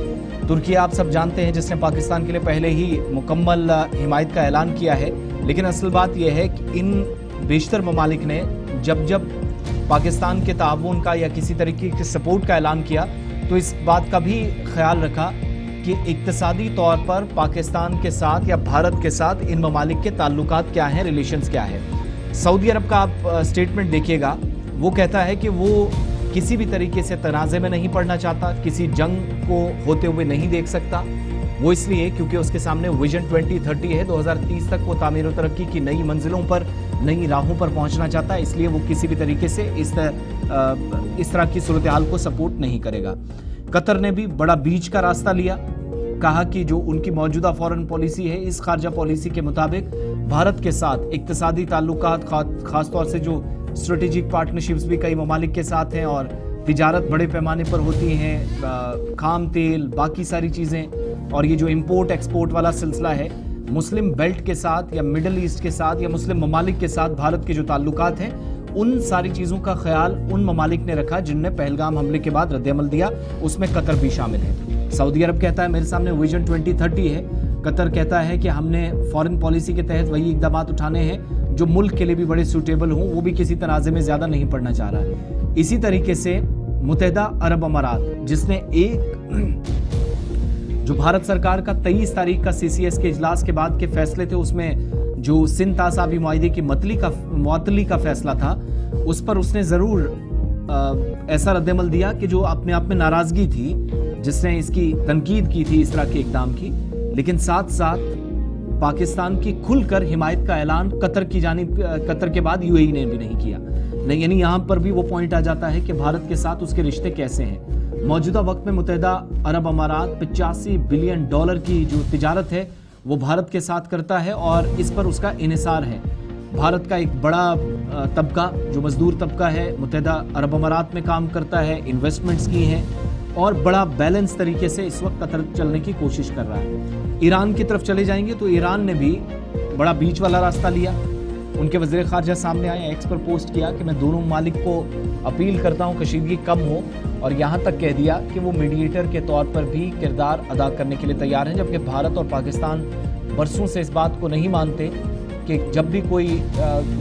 तुर्की आप सब जानते हैं जिसने पाकिस्तान के लिए पहले ही मुकम्मल हिमायत का ऐलान किया है, लेकिन असल बात यह है कि इन बेशतर ममालिक ने जब पाकिस्तान के ताउन का या किसी तरीके की सपोर्ट का ऐलान किया तो इस बात का भी ख्याल रखा कि इक्तिसादी तौर पर पाकिस्तान के साथ या भारत के साथ इन ममालिक के ताल्लुकात क्या हैं, रिलेशंस क्या है। सऊदी अरब का आप स्टेटमेंट देखिएगा, वो कहता है कि वो किसी भी तरीके से तनाज़े में नहीं पड़ना चाहता, किसी जंग को होते हुए नहीं देख सकता। वो इसलिए क्योंकि उसके सामने विजन 2030 है, 2030 तक वो तामीर और तरक्की की नई मंजिलों पर, नई राहों पर पहुंचना चाहता है। इसलिए वो किसी भी तरीके से इस तरह की सूरत हाल को सपोर्ट नहीं करेगा। कतर ने भी बड़ा बीच का रास्ता लिया, कहा कि जो उनकी मौजूदा फॉरेन पॉलिसी है, इस खारजा पॉलिसी के मुताबिक भारत के साथ इक्तिसादी ताल्लुकात, खासतौर से जो स्ट्रेटेजिक पार्टनरशिप्स भी कई ममालिक के साथ हैं और तिजारत बड़े पैमाने पर होती हैं, खाम तेल, बाकी सारी चीज़ें, और ये जो इंपोर्ट एक्सपोर्ट वाला सिलसिला है, मुस्लिम बेल्ट के साथ या मिडल ईस्ट के साथ या मुस्लिम ममालिक के साथ भारत के जो ताल्लुकात हैं, उन सारी चीज़ों का ख्याल उन ममालिक ने रखा जिनने पहलगाम हमले के बाद रद्द-ए-अमल दिया। उसमें कतर भी शामिल है। सऊदी अरब कहता है मेरे सामने विजन 2030 है, कतर कहता है कि हमने फॉरेन पॉलिसी के तहत वही इक़दाम उठाने हैं जो मुल्क के लिए भी बड़े सूटेबल हों, वो भी किसी तनाज़े में ज़्यादा नहीं पड़ना चाह रहा है। इसी तरीके से मुत्तहिदा अरब अमारात, जिसने जो भारत सरकार का 23 तारीख का CCS के इजलास के बाद के फैसले थे, उसमें जो सिंध तासाबी मुआहिदे की मुअत्तली का फैसला था, उस पर उसने ज़रूर ऐसा रद्द-ए-अमल दिया कि जो अपने आप में नाराज़गी थी, जिसने इसकी तनकीद की थी इस तरह के इक़दाम की, लेकिन साथ साथ पाकिस्तान की खुलकर हिमायत का ऐलान कतर के बाद UAE ने भी नहीं किया। नहीं, यानी यहाँ पर भी वो पॉइंट आ जाता है कि भारत के साथ उसके रिश्ते कैसे हैं। मौजूदा वक्त में मुत्तहिदा अरब अमारात 85 बिलियन डॉलर की जो तिजारत है वो भारत के साथ करता है और इस पर उसका इन्हिसार है। भारत का एक बड़ा तबका जो मजदूर तबका है मुत्तहिदा अरब अमारात में काम करता है, इन्वेस्टमेंट्स की हैं और बड़ा बैलेंस तरीके से इस वक्त कतर चलने की कोशिश कर रहा है। ईरान की तरफ चले जाएंगे तो ईरान ने भी बड़ा बीच वाला रास्ता लिया। उनके वज़ीर ख़ारजा सामने आए, एक्स पर पोस्ट किया कि मैं दोनों ममालिक को अपील करता हूँ कशीदगी कम हो, और यहाँ तक कह दिया कि वो मीडिएटर के तौर पर भी किरदार अदा करने के लिए तैयार हैं। जबकि भारत और पाकिस्तान बरसों से इस बात को नहीं मानते कि जब भी कोई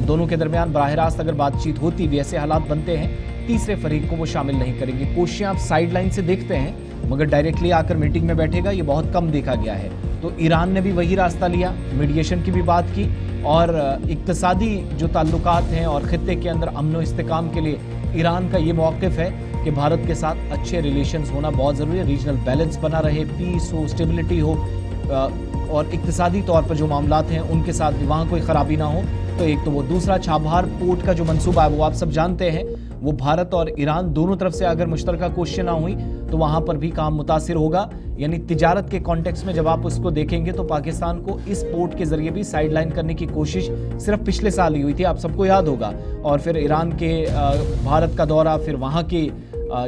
दोनों के दरमियान बराह रास्त अगर बातचीत होती भी, ऐसे हालात बनते हैं, तीसरे फरीक को वो शामिल नहीं करेंगे। कोशिशें आप साइड लाइन से देखते हैं, मगर डायरेक्टली आकर मीटिंग में बैठेगा ये बहुत कम देखा गया है। तो ईरान ने भी वही रास्ता लिया, मीडिएशन की भी बात की और इक्तिसादी जो ताल्लुकात हैं और खित्ते के अंदर अमन व इस्तेकाम के लिए ईरान का ये मौक़िफ़ है कि भारत के साथ अच्छे रिलेशंस होना बहुत ज़रूरी है, रीजनल बैलेंस बना रहे, पीस हो, स्टेबिलिटी हो और इक्तिसादी तौर पर जो मामलात हैं उनके साथ भी वहाँ कोई ख़राबी ना हो। तो एक तो वो, दूसरा छाबहार पोर्ट का जो मंसूबा है वो आप सब जानते हैं, वो भारत और ईरान दोनों तरफ से अगर मुश्तरका कोशिशें ना हुई तो वहाँ पर भी काम मुतासिर होगा। यानी तिजारत के कॉन्टेक्स्ट में जब आप उसको देखेंगे तो पाकिस्तान को इस पोर्ट के जरिए भी साइडलाइन करने की कोशिश सिर्फ पिछले साल ही हुई थी, आप सबको याद होगा। और फिर ईरान के भारत का दौरा, फिर वहाँ के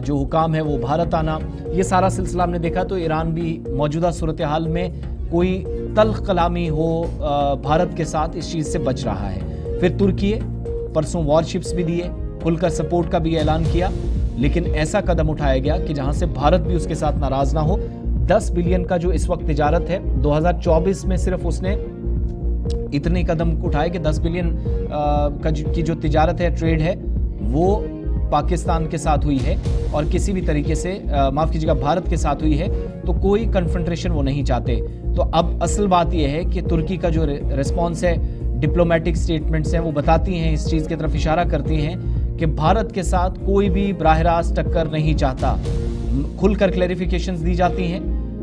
जो हुकाम है वो भारत आना, ये सारा सिलसिला हमने देखा। तो ईरान भी मौजूदा सूरत हाल में कोई तल्ख कलामी हो भारत के साथ इस चीज़ से बच रहा है। फिर तुर्की परसों वॉरशिप्स भी दिए, खुलकर सपोर्ट का भी ऐलान किया, लेकिन ऐसा कदम उठाया गया कि जहां से भारत भी उसके साथ नाराज ना हो। 10 बिलियन का जो इस वक्त तिजारत है, 2024 में सिर्फ उसने इतने कदम उठाए कि 10 बिलियन की जो तिजारत है, ट्रेड है, वो पाकिस्तान के साथ हुई है और किसी भी तरीके से माफ कीजिएगा भारत के साथ हुई है, तो कोई कन्फ्रंटेशन वो नहीं चाहते। तो अब असल बात यह है कि तुर्की का जो रिस्पॉन्स है, डिप्लोमेटिक स्टेटमेंट्स हैं, वो बताती हैं, इस चीज़ की तरफ इशारा करती हैं कि भारत के साथ कोई भी बराह रास्त टक्कर नहीं चाहता। खुलकर क्लैरिफिकेशंस दी जाती हैं,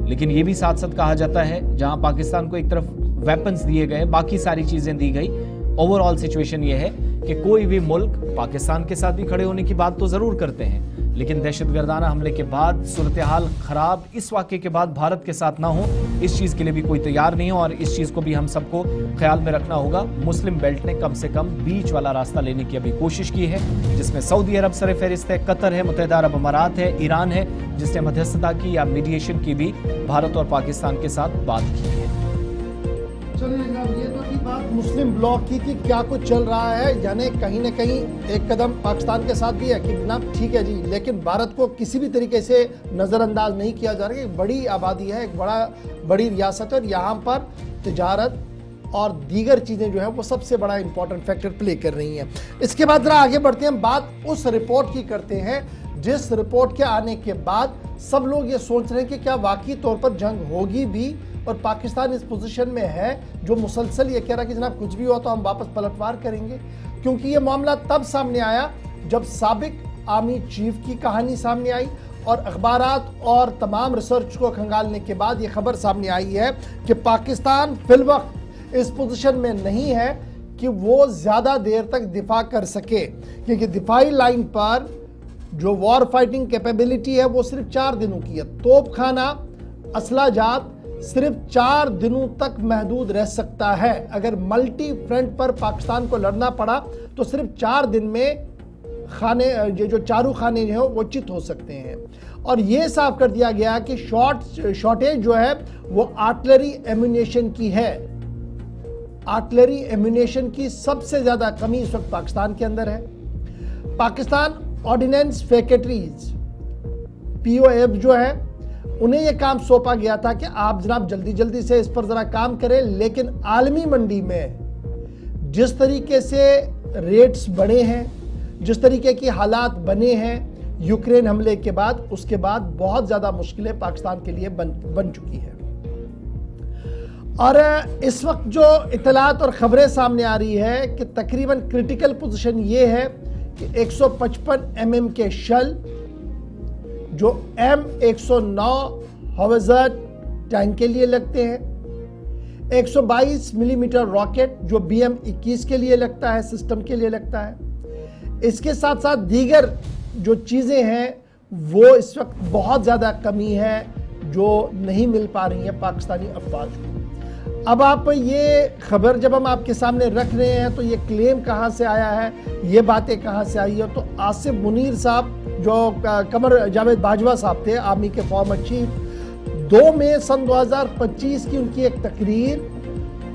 लेकिन ये भी साथ साथ कहा जाता है जहां पाकिस्तान को एक तरफ वेपन्स दिए गए, बाकी सारी चीज़ें दी गई, ओवरऑल सिचुएशन ये है कि कोई भी मुल्क पाकिस्तान के साथ भी खड़े होने की बात तो ज़रूर करते हैं, लेकिन दहशतगर्दाना हमले के बाद सूरत हाल ख़राब, इस वाक़े के बाद भारत के साथ ना हो, इस चीज़ के लिए भी कोई तैयार नहीं हो। और इस चीज़ को भी हम सबको ख्याल में रखना होगा। मुस्लिम बेल्ट ने कम से कम बीच वाला रास्ता लेने की अभी कोशिश की है, जिसमें सऊदी अरब सर फहरिस्त है, कतर है, मुत्तहिदा अरब अमारात है, ईरान है, जिसने मध्यस्थता की या मीडिएशन की भी भारत और पाकिस्तान के साथ बात की है। चलिए जनाब, ये तो की बात मुस्लिम ब्लॉक की कि क्या कुछ चल रहा है, यानी कहीं ना कहीं एक कदम पाकिस्तान के साथ भी है कि जनाब ठीक है जी, लेकिन भारत को किसी भी तरीके से नज़रअंदाज नहीं किया जा रहा है। एक बड़ी आबादी है, एक बड़ी रियासत है और यहाँ पर तिजारत और दीगर चीज़ें जो है वो सबसे बड़ा इंपॉर्टेंट फैक्टर प्ले कर रही हैं। इसके बाद जरा आगे बढ़ते हैं, बात उस रिपोर्ट की करते हैं जिस रिपोर्ट के आने के बाद सब लोग ये सोच रहे हैं कि क्या वाकई तौर पर जंग होगी भी, और पाकिस्तान इस पोजीशन में है जो मुसलसल ये कह रहा है कि जनाब कुछ भी हुआ तो हम वापस पलटवार करेंगे। क्योंकि ये मामला तब सामने आया जब साबिक आर्मी चीफ की कहानी सामने आई और अखबारात और तमाम रिसर्च को खंगालने के बाद ये खबर सामने आई है कि पाकिस्तान फिलवक्त इस पोजीशन में नहीं है कि वो ज़्यादा देर तक दिफा कर सके, क्योंकि दिफाई लाइन पर जो वॉर फाइटिंग कैपेबिलिटी है वो सिर्फ 4 दिनों की है। तोपखाना, असलाजात सिर्फ 4 दिनों तक महदूद रह सकता है। अगर मल्टी फ्रंट पर पाकिस्तान को लड़ना पड़ा तो सिर्फ 4 दिन में खाने, ये जो चारों खाने जो है वो चित हो सकते हैं। और ये साफ कर दिया गया कि शॉर्टेज जो है वो आर्टिलरी एम्यूनेशन की है। आर्टिलरी एम्यूनेशन की सबसे ज़्यादा कमी इस वक्त पाकिस्तान के अंदर है। पाकिस्तान ऑर्डिनेंस फैक्ट्रीज POF जो है उन्हें यह काम सौंपा गया था कि आप जनाब जल्दी जल्दी से इस पर ज़रा काम करें, लेकिन आलमी मंडी में जिस तरीके से रेट्स बढ़े हैं, जिस तरीके की हालात बने हैं यूक्रेन हमले के बाद, उसके बाद बहुत ज़्यादा मुश्किलें पाकिस्तान के लिए बन चुकी है। और इस वक्त जो इतलात और ख़बरें सामने आ रही है कि तकरीबन क्रिटिकल पोजीशन ये है कि 155 mm के शल जो M109 हाउविज़र टैंक के लिए लगते हैं, 122 मिलीमीटर रॉकेट जो BM-21 के लिए लगता है, सिस्टम के लिए लगता है, इसके साथ साथ दीगर जो चीज़ें हैं वो इस वक्त बहुत ज़्यादा कमी है जो नहीं मिल पा रही है पाकिस्तानी अफवाज को। अब आप ये खबर जब हम आपके सामने रख रहे हैं तो ये क्लेम कहाँ से आया है, ये बातें कहाँ से आई है, तो आसिफ मुनीर साहब जो कमर जावेद बाजवा साहब थे आर्मी के फॉर्मर चीफ, 2 मई सन 2025 की उनकी एक तकरीर,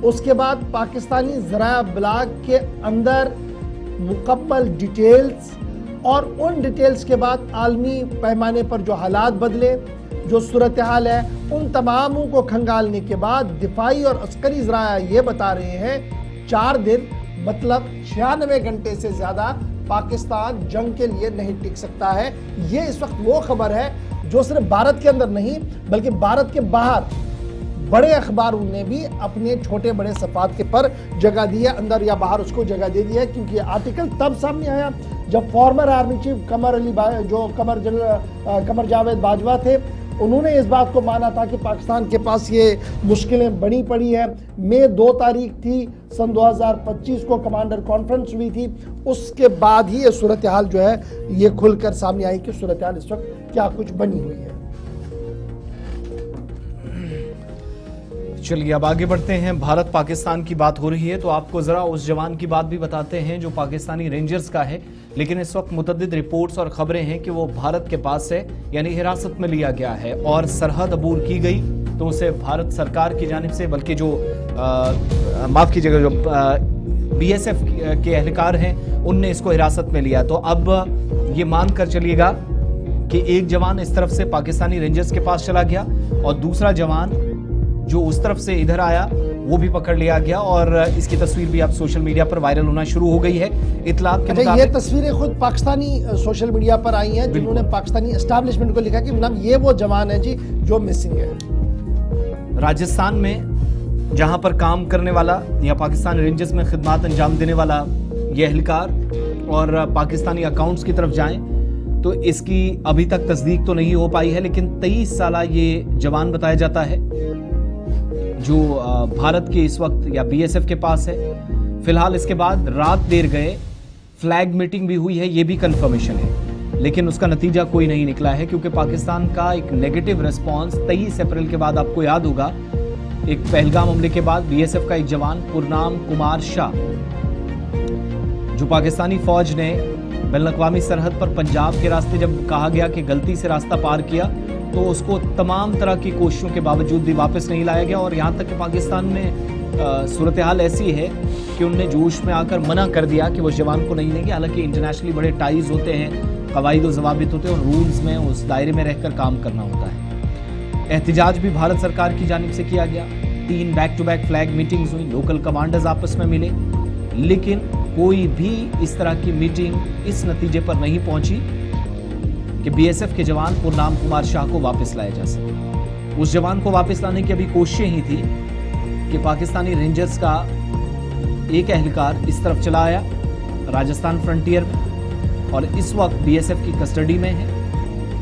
उसके बाद पाकिस्तानी ज़राया ब्लॉग के अंदर मुकम्मल डिटेल्स और उन डिटेल्स के बाद आलमी पैमाने पर जो हालात बदले, जो सूरत हाल है, उन तमामों को खंगालने के बाद दिफाई और अस्करी ज़राया ये बता रहे हैं 4 दिन मतलब 96 घंटे से ज़्यादा पाकिस्तान जंग के लिए नहीं टिक सकता है। ये इस वक्त वो खबर है जो सिर्फ भारत के अंदर नहीं बल्कि भारत के बाहर बड़े अखबारों ने भी अपने छोटे बड़े सफात के पर जगह दी है, अंदर या बाहर उसको जगह दे दी है, क्योंकि ये आर्टिकल तब सामने आया जब farmer army chief Qamar Javed Bajwa थे, उन्होंने इस बात को माना था कि पाकिस्तान के पास ये मुश्किलें बड़ी पड़ी है। मई 2 तारीख थी सन 2025 को कमांडर कॉन्फ्रेंस हुई थी, उसके बाद ही ये सूरत हाल जो है ये खुलकर सामने आई कि सूरत हाल इस वक्त क्या कुछ बनी हुई है। चलिए अब आगे बढ़ते हैं। भारत पाकिस्तान की बात हो रही है तो आपको जरा उस जवान की बात भी बताते हैं जो पाकिस्तानी रेंजर्स का है, लेकिन इस वक्त मुतअद्दिद रिपोर्ट्स और खबरें हैं कि वो भारत के पास है, यानी हिरासत में लिया गया है और सरहद अबूर की गई तो उसे भारत सरकार की जानिब से, बल्कि जो माफ कीजिएगा जो BSF के एहलकार हैं उनने इसको हिरासत में लिया। तो अब ये मान कर चलिएगा कि एक जवान इस तरफ से पाकिस्तानी रेंजर्स के पास चला गया और दूसरा जवान जो उस तरफ से इधर आया वो भी पकड़ लिया गया और इसकी तस्वीर भी अब सोशल मीडिया पर वायरल होना शुरू हो गई है। इतलात के मुताबिक ये तस्वीरें खुद पाकिस्तानी सोशल मीडिया पर आई हैं जिन्होंने पाकिस्तानी एस्टैब्लिशमेंट को लिखा कि मतलब ये वो जवान है जी जो मिसिंग है। राजस्थान में जहां पर काम करने वाला या पाकिस्तान रेंजर्स में खिदमत अंजाम देने वाला ये एहलकार और पाकिस्तानी अकाउंट्स की तरफ जाएं तो इसकी अभी तक तस्दीक तो नहीं हो पाई है, लेकिन 23 साल ये जवान बताया जाता है जो भारत के इस वक्त या BSF के पास है। फिलहाल इसके बाद रात देर गए फ्लैग मीटिंग भी हुई है, ये भी कंफर्मेशन है, लेकिन उसका नतीजा कोई नहीं निकला है क्योंकि पाकिस्तान का एक नेगेटिव रिस्पांस 23 अप्रैल के बाद आपको याद होगा एक पहलगाम हमले के बाद BSF का एक जवान पुरनाम कुमार शाह जो पाकिस्तानी फौज ने बैनुल-अक़वामी सरहद पर पंजाब के रास्ते जब कहा गया कि गलती से रास्ता पार किया तो उसको तमाम तरह की कोशिशों के बावजूद भी वापस नहीं लाया गया और यहाँ तक कि पाकिस्तान में सूरत हाल ऐसी है कि उनने जोश में आकर मना कर दिया कि वो जवान को नहीं लेंगे। हालांकि इंटरनेशनली बड़े टाइज होते हैं, कवायद और ज़वाबित होते हैं और रूल्स में उस दायरे में रहकर काम करना होता है। एहतिजाज भी भारत सरकार की जानिब से किया गया, 3 back to back flag meetings हुई, लोकल कमांडर्स आपस में मिले, लेकिन कोई भी इस तरह की मीटिंग इस नतीजे पर नहीं पहुंची कि BSF के जवान पुरनाम कुमार शाह को वापस लाया जा सके। उस जवान को वापस लाने की अभी कोशिशें ही थी कि पाकिस्तानी रेंजर्स का एक एहलकार इस तरफ चला आया राजस्थान फ्रंटियर में और इस वक्त BSF की कस्टडी में है।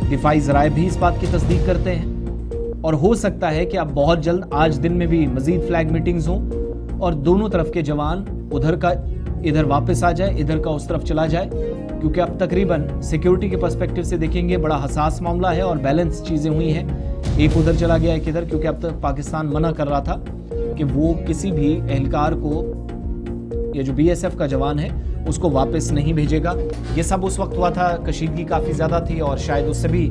दिफाई ज़राए भी इस बात की तस्दीक करते हैं और हो सकता है कि अब बहुत जल्द आज दिन में भी मजीद फ्लैग मीटिंग्स हों और दोनों तरफ के जवान उधर का इधर वापस आ जाए, इधर का उस तरफ चला जाए, क्योंकि अब तकरीबन सिक्योरिटी के पर्सपेक्टिव से देखेंगे बड़ा हसास मामला है और बैलेंस चीज़ें हुई हैं। एक उधर चला गया एक इधर, क्योंकि अब तक पाकिस्तान मना कर रहा था कि वो किसी भी एहलकार को, ये जो BSF का जवान है उसको वापस नहीं भेजेगा। ये सब उस वक्त हुआ था, कशीदगी काफ़ी ज़्यादा थी और शायद उससे भी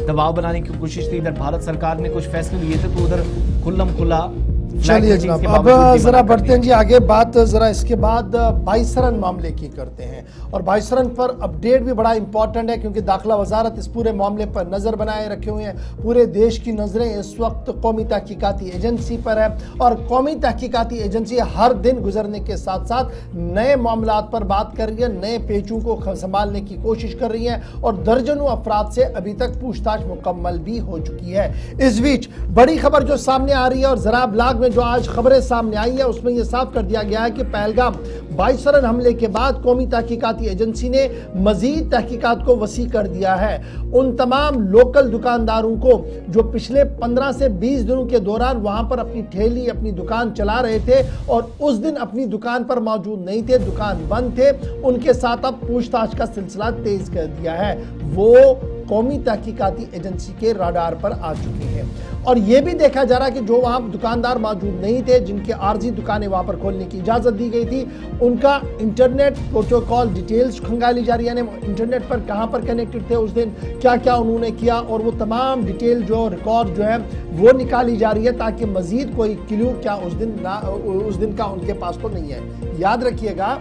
दबाव बनाने की कोशिश थी। इधर भारत सरकार ने कुछ फैसले लिए थे तो उधर खुल्लम खुला। चलिए जनाब, अब जरा बढ़ते हैं जी आगे। बात जरा इसके बाद बाइसरन मामले की करते हैं और बाइसरन पर अपडेट भी बड़ा इंपॉर्टेंट है क्योंकि दाखिला वजारत इस पूरे मामले पर नज़र बनाए रखे हुए हैं। पूरे देश की नज़रें इस वक्त कौमी तहकीकाती एजेंसी पर है और कौमी तहकीकाती एजेंसी हर दिन गुजरने के साथ साथ नए मामलात पर बात कर रही है, नए पेचों को संभालने की कोशिश कर रही है और दर्जनों अफराद से अभी तक पूछताछ मुकम्मल भी हो चुकी है। इस बीच बड़ी खबर जो सामने आ रही है और जरा ब्लॉग में जो आज खबरें सामने आई है उसमें यह साफ कर दिया गया है कि पहलगाम बाइसरन हमले के बाद कौमी तहकीकाती एजेंसी ने मजीद तहकीकात को वसी कर दिया है। उन तमाम लोकल दुकानदारों को जो पिछले 15 से 20 दिनों के दौरान वहां पर अपनी ठेली अपनी दुकान चला रहे थे और उस दिन अपनी दुकान पर मौजूद नहीं थे, दुकान बंद थे, उनके साथ अब पूछताछ का सिलसिला तेज कर दिया है। वो कौमी तहकीकाती एजेंसी के रडार पर आ चुके हैं और यह भी देखा जा रहा है कि जो वहां दुकानदार मौजूद नहीं थे, जिनके आर्जी दुकानें वहां पर खोलने की इजाजत दी गई थी, उनका इंटरनेट प्रोटोकॉल डिटेल्स खंगाली जा रही है, यानी इंटरनेट पर कहां पर कनेक्टेड थे उस दिन, क्या क्या उन्होंने किया और वो तमाम डिटेल जो रिकॉर्ड जो है वो निकाली जा रही है ताकि मजीद कोई क्लू क्या उस दिन का उनके पास तो नहीं है। याद रखिएगा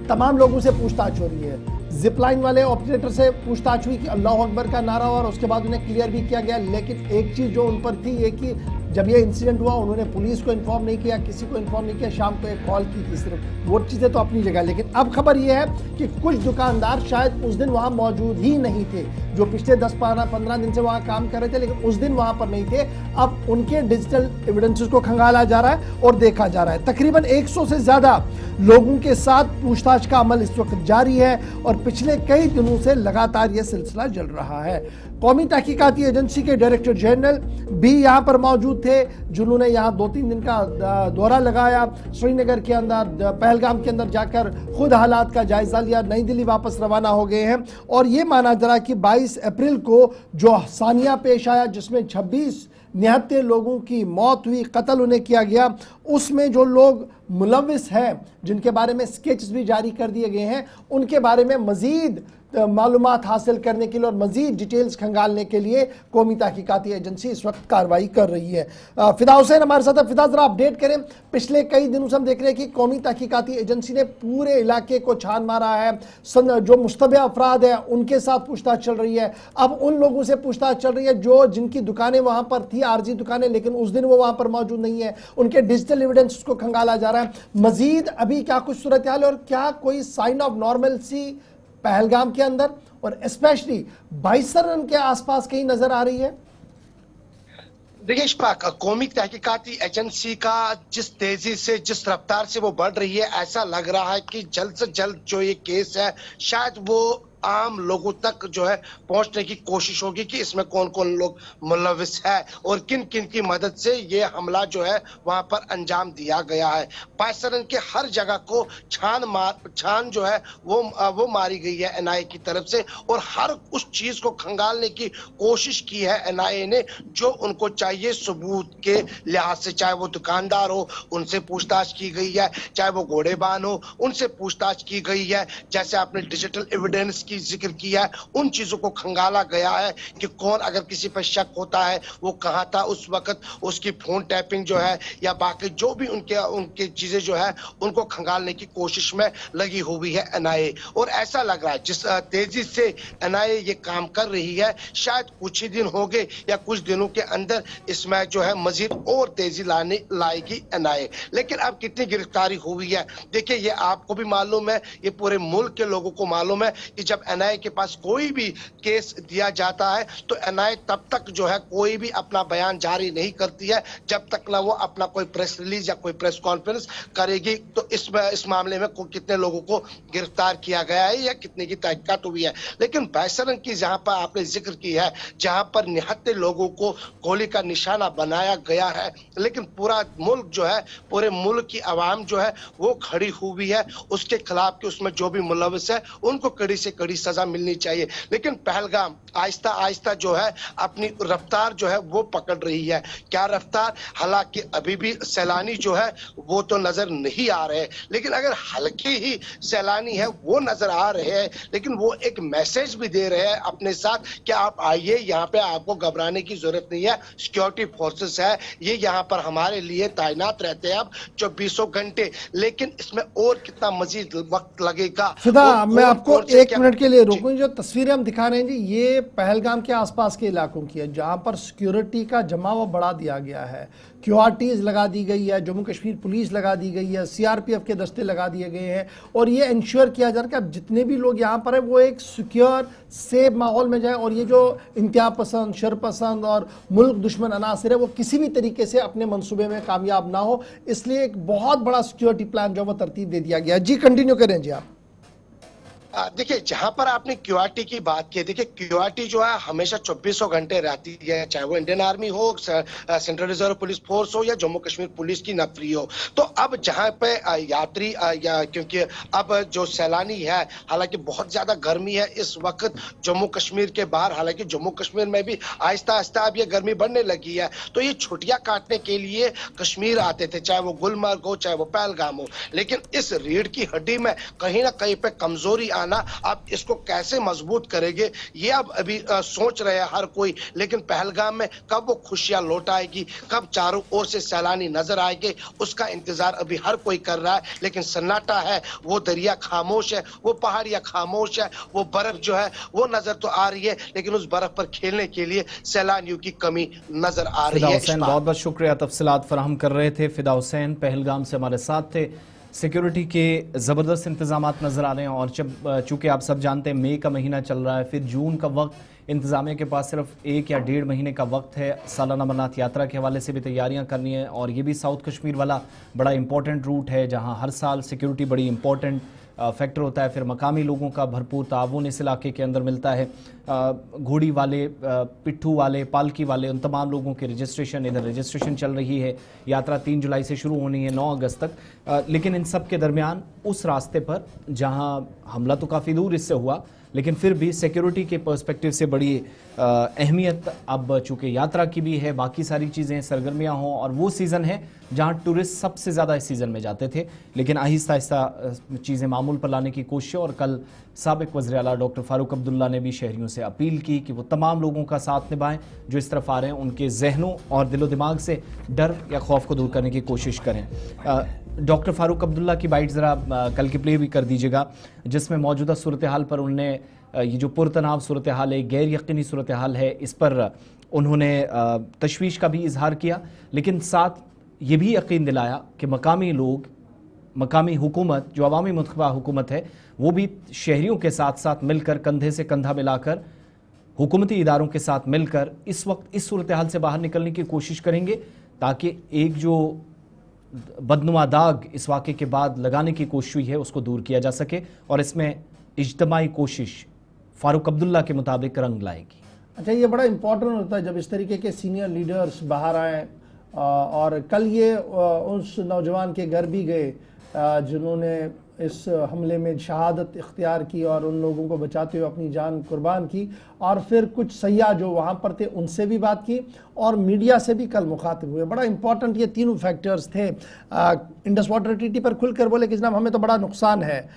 तमाम लोगों से पूछताछ हो रही है। जिपलाइन वाले ऑपरेटर से पूछताछ हुई कि अल्लाह अकबर का नारा और उसके बाद उन्हें क्लियर भी किया गया, लेकिन एक चीज़ जो उन पर थी ये कि जब ये इंसिडेंट हुआ उन्होंने पुलिस को इन्फॉर्म नहीं किया, किसी को इन्फॉर्म नहीं किया, शाम को एक कॉल की थी सिर्फ। वो चीज़ें तो अपनी जगह, लेकिन अब खबर ये है कि कुछ दुकानदार शायद उस दिन वहाँ मौजूद ही नहीं थे जो पिछले 10-15 दिन से वहां काम कर रहे थे, लेकिन उस दिन वहां पर नहीं थे। अब उनके डिजिटल एविडेंसेस को खंगाला जा रहा है और देखा जा रहा है। तकरीबन 100 से ज्यादा लोगों के साथ पूछताछ का अमल इस वक्त जारी है और पिछले कई दिनों से लगातार यह सिलसिला चल रहा है। कौमी तहकीकाती एजेंसी के डायरेक्टर जनरल भी यहाँ पर मौजूद थे, जिन्होंने यहाँ 2-3 दिन का दौरा लगाया, श्रीनगर के अंदर, पहलगाम के अंदर जाकर खुद हालात का जायजा लिया, नई दिल्ली वापस रवाना हो गए हैं। और ये माना जा रहा कि 22 अप्रैल को जो सानिया पेश आया, जिसमें 26 निहत्ते लोगों की मौत हुई, कत्ल उन्हें किया गया, उसमें जो लोग मुलविस हैं, जिनके बारे में स्केचेस भी जारी कर दिए गए हैं, उनके बारे में मजीद मालूमात हासिल करने के लिए और मजीद डिटेल्स खंगालने के लिए कौमी तहकीकाती एजेंसी इस वक्त कार्रवाई कर रही है। फिदा हुसैन हमारे साथ है। फिदा, जरा अपडेट करें। पिछले कई दिनों से हम देख रहे हैं कि कौमी तहकीकाती एजेंसी ने पूरे इलाके को छान मारा है, जो मुश्तबे अफराद हैं उनके साथ पूछताछ चल रही है। अब उन लोगों से पूछताछ चल रही है जो जिनकी दुकानें वहां पर थी, आरजी दुकानें, लेकिन उस दिन वो वहां पर मौजूद नहीं है, उनके डिजिटल एविडेंस को खंगाला जा रहा है। मजीद अभी क्या कुछ सूरत हाल है और क्या कोई साइन ऑफ नॉर्मलसी पहलगाम के अंदर और स्पेशली बाइसरन के आसपास कहीं नजर आ रही है? देखिए इशफाक, कौमी तहकीकाती एजेंसी का जिस तेजी से, जिस रफ्तार से वो बढ़ रही है, ऐसा लग रहा है कि जल्द से जल्द जो ये केस है शायद वो आम लोगों तक जो है पहुंचने की कोशिश होगी कि इसमें कौन कौन लोग मुलविस है और किन किन की मदद से ये हमला जो है वहां पर अंजाम दिया गया है। बाइसरन के हर जगह को छान जो है वो मारी गई है एनआईए की तरफ से और हर उस चीज को खंगालने की कोशिश की है एनआईए ने जो उनको चाहिए सबूत के लिहाज से, चाहे वो दुकानदार हो उनसे पूछताछ की गई है, चाहे वो घोड़ेबान हो उनसे पूछताछ की गई है, जैसे आपने डिजिटल एविडेंस की जिक्र किया है, उन चीजों को खंगाला गया है कि कौन अगर किसी पर शक होता है वो कहां था उस वक्त, उसकी फोन टैपिंग जो है या बाकी जो भी उनके चीजें जो है उनको खंगालने की कोशिश में लगी हुई है एनआईए। और ऐसा लग रहा है जिस तेजी से एनआईए ये काम कर रही है शायद कुछ ही दिन हो गए या कुछ दिनों के अंदर इसमें जो है मजीद और तेजी लाएगी एनआईए। लेकिन अब कितनी गिरफ्तारी हुई है देखिए, ये आपको भी मालूम है, ये पूरे मुल्क के लोगों को मालूम है कि जब एनआईए के पास कोई भी केस दिया जाता है तो एनआईए तब तक जो है कोई भी अपना बयान जारी नहीं करती है जब तक ना वो अपना कोई प्रेस रिलीज या कोई प्रेस कॉन्फ्रेंस करेगी। तो इस मामले में कितने लोगों को गिरफ्तार किया गया है या कितने की तहकीकात हुई है। लेकिन बाइसरन की जहां पर आपने जिक्र की है, जहां पर निहत्ते लोगों को गोली का निशाना बनाया गया है, लेकिन पूरा मुल्क जो है, पूरे मुल्क की आवाम जो है वो खड़ी हुई है उसके खिलाफ कि उसमें जो भी मुलविस है उनको कड़ी से कड़ी सजा मिलनी चाहिए। लेकिन पहलगाम आहिस्ता आहिस्ता जो है अपनी रफ्तार जो है वो पकड़ रही है। क्या रफ्तार? हालांकि अभी भी सैलानी जो है वो तो नजर नहीं आ रहे, लेकिन अगर हल्के ही सैलानी है वो नजर आ रहे हैं, लेकिन वो एक मैसेज भी दे रहे हैं अपने साथ कि आप आइए, यहाँ पे आपको घबराने की जरूरत नहीं है, सिक्योरिटी फोर्सेस है, ये यहाँ पर हमारे लिए तैनात रहते हैं अब 24 घंटे। लेकिन इसमें और कितना मजीद वक्त लगेगा? फिदा, मैं आपको 1 मिनट के लिए रोकूं। जो तस्वीरें हम दिखा रहे हैं जी, ये पहलगाम के आसपास के इलाकों की है जहां पर सिक्योरिटी का जमाव बढ़ा दिया गया है, क्यूआरटीज लगा दी गई है, जम्मू कश्मीर पुलिस लगा दी गई है, सीआरपीएफ के दस्ते लगा दिए गए हैं और ये इंश्योर किया जा रहा है कि अब जितने भी लोग यहाँ पर है वो एक सिक्योर सेफ माहौल में जाए और ये जो इंतहा पसंद, शर पसंद और मुल्क दुश्मन अनासर है वो किसी भी तरीके से अपने मंसूबे में कामयाब ना हो। इसलिए एक बहुत बड़ा सिक्योरिटी प्लान जो वो तरतीब दे दिया गया। जी कंटिन्यू करें जी आप। देखिए, जहां पर आपने क्यूआरटी की बात की, देखिए क्यूआरटी जो है हमेशा 24 घंटे रहती है, चाहे वो इंडियन आर्मी हो, सेंट्रल रिजर्व पुलिस फोर्स हो या जम्मू कश्मीर पुलिस की नफरी हो। तो अब जहां पे यात्री क्योंकि अब जो सैलानी है, हालांकि बहुत ज्यादा गर्मी है इस वक्त जम्मू कश्मीर के बाहर, हालांकि जम्मू कश्मीर में भी आहिस्ता आहिस्ता अब ये गर्मी बढ़ने लगी है, तो ये छुट्टियां काटने के लिए कश्मीर आते थे, चाहे वो गुलमर्ग हो चाहे वो पहलगाम हो। लेकिन इस रीढ़ की हड्डी में कहीं ना कहीं पे कमजोरी आना, आप इसको कैसे मजबूत करेंगे ये अब अभी सोच रहे हैं हर कोई। लेकिन पहलगाम में कब वो खुशियां लौट आएगी, कब चारों ओर से सैलानी नजर आएंगे, उसका इंतजार अभी हर कोई कर रहा है। लेकिन सन्नाटा है, वो दरिया खामोश है, वो पहाड़ियां खामोश है, वो बर्फ जो है वो नजर तो आ रही है, लेकिन उस बर्फ पर खेलने के लिए सैलानियों की कमी नजर आ रही है। बहुत बहुत शुक्रिया, तफसीलात फराहम कर रहे थे फिदा हुसैन, पहलगाम से हमारे साथ थे। सिक्योरिटी के ज़बरदस्त इंतजामात नज़र आ रहे हैं और जब चूँकि आप सब जानते हैं मई का महीना चल रहा है, फिर जून का वक्त इंतज़ामिया के पास सिर्फ 1 या 1.5 महीने का वक्त है। सालाना अमरनाथ यात्रा के हवाले से भी तैयारियां करनी है और ये भी साउथ कश्मीर वाला बड़ा इंपॉर्टेंट रूट है जहां हर साल सिक्योरिटी बड़ी इंपॉर्टेंट फैक्टर होता है। फिर मकामी लोगों का भरपूर ताउन इस इलाके के अंदर मिलता है। घोड़ी वाले, पिट्ठू वाले, पालकी वाले, उन तमाम लोगों के रजिस्ट्रेशन, इधर रजिस्ट्रेशन चल रही है। यात्रा 3 जुलाई से शुरू होनी है 9 अगस्त तक। लेकिन इन सब के दरमियान उस रास्ते पर जहां हमला तो काफ़ी दूर इससे हुआ, लेकिन फिर भी सिक्योरिटी के पर्सपेक्टिव से बड़ी अहमियत अब चूँकि यात्रा की भी है, बाकी सारी चीज़ें सरगर्मियाँ हों और वो सीज़न है जहां टूरिस्ट सबसे ज़्यादा इस सीज़न में जाते थे। लेकिन आहिस्ता आहिस्ता चीज़ें मामूल पर लाने की कोशिश है और कल साबिक वज़ीर आला डॉक्टर फारूक अब्दुल्ला ने भी शहरियों से अपील की कि वो तमाम लोगों का साथ निभाएं जो इस तरफ आ रहे हैं, उनके जहनों और दिलो दिमाग से डर या खौफ को दूर करने की कोशिश करें। डॉक्टर फारूक अब्दुल्ला की बाइट ज़रा कल की प्ले भी कर दीजिएगा, जिसमें मौजूदा सूरत हाल पर उन्होंने ये जो पुरतनाव सूरत हाल है, गैर यकीनी सूरत हाल है, इस पर उन्होंने तशवीश का भी इजहार किया, लेकिन साथ ये भी यकीन दिलाया कि मकामी लोग, मकामी हुकूमत जो अवामी मुतखबा हुकूमत है, वो भी शहरियों के साथ साथ मिलकर, कंधे से कंधा मिलाकर, हुकूमती इदारों के साथ मिलकर इस वक्त इस सूरत हाल से बाहर निकलने की कोशिश करेंगे ताकि एक जो बदनुमा दाग इस वाक़े के बाद लगाने की कोशिश हुई है उसको दूर किया जा सके और इसमें इज्तमाई कोशिश फारूक अब्दुल्ला के मुताबिक रंग लाएगी। अच्छा, ये बड़ा इंपॉर्टेंट होता है जब इस तरीके के सीनियर लीडर्स बाहर आए और कल ये उस नौजवान के घर भी गए जिन्होंने इस हमले में शहादत इख्तियार की और उन लोगों को बचाते हुए अपनी जान कुर्बान की, और फिर कुछ सयाह जो वहाँ पर थे उनसे भी बात की और मीडिया से भी कल मुखातिब हुए। बड़ा इंपॉर्टेंट ये तीनों फैक्टर्स थे। इंडस वाटर ट्रीटी पर खुलकर बोले कि जनाब हमें तो बड़ा नुकसान है,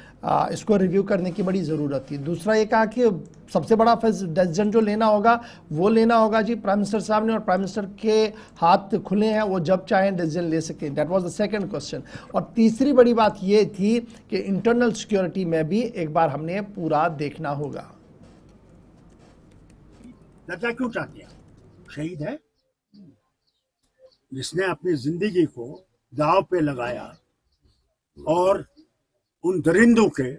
इसको रिव्यू करने की बड़ी ज़रूरत थी। दूसरा ये कहा कि सबसे बड़ा डिसीजन जो लेना होगा वो लेना होगा जी प्राइम मिनिस्टर साहब ने, और प्राइम मिनिस्टर के हाथ खुले हैं, वो जब चाहें डिसीजन ले सकें। That was the second question. और तीसरी बड़ी बात ये थी कि इंटरनल सिक्योरिटी में भी एक बार हमने पूरा देखना होगा। दर्जा क्यों चाहते हैं? शहीद है जिसने अपनी जिंदगी को दांव पे लगाया और उन दरिंदों के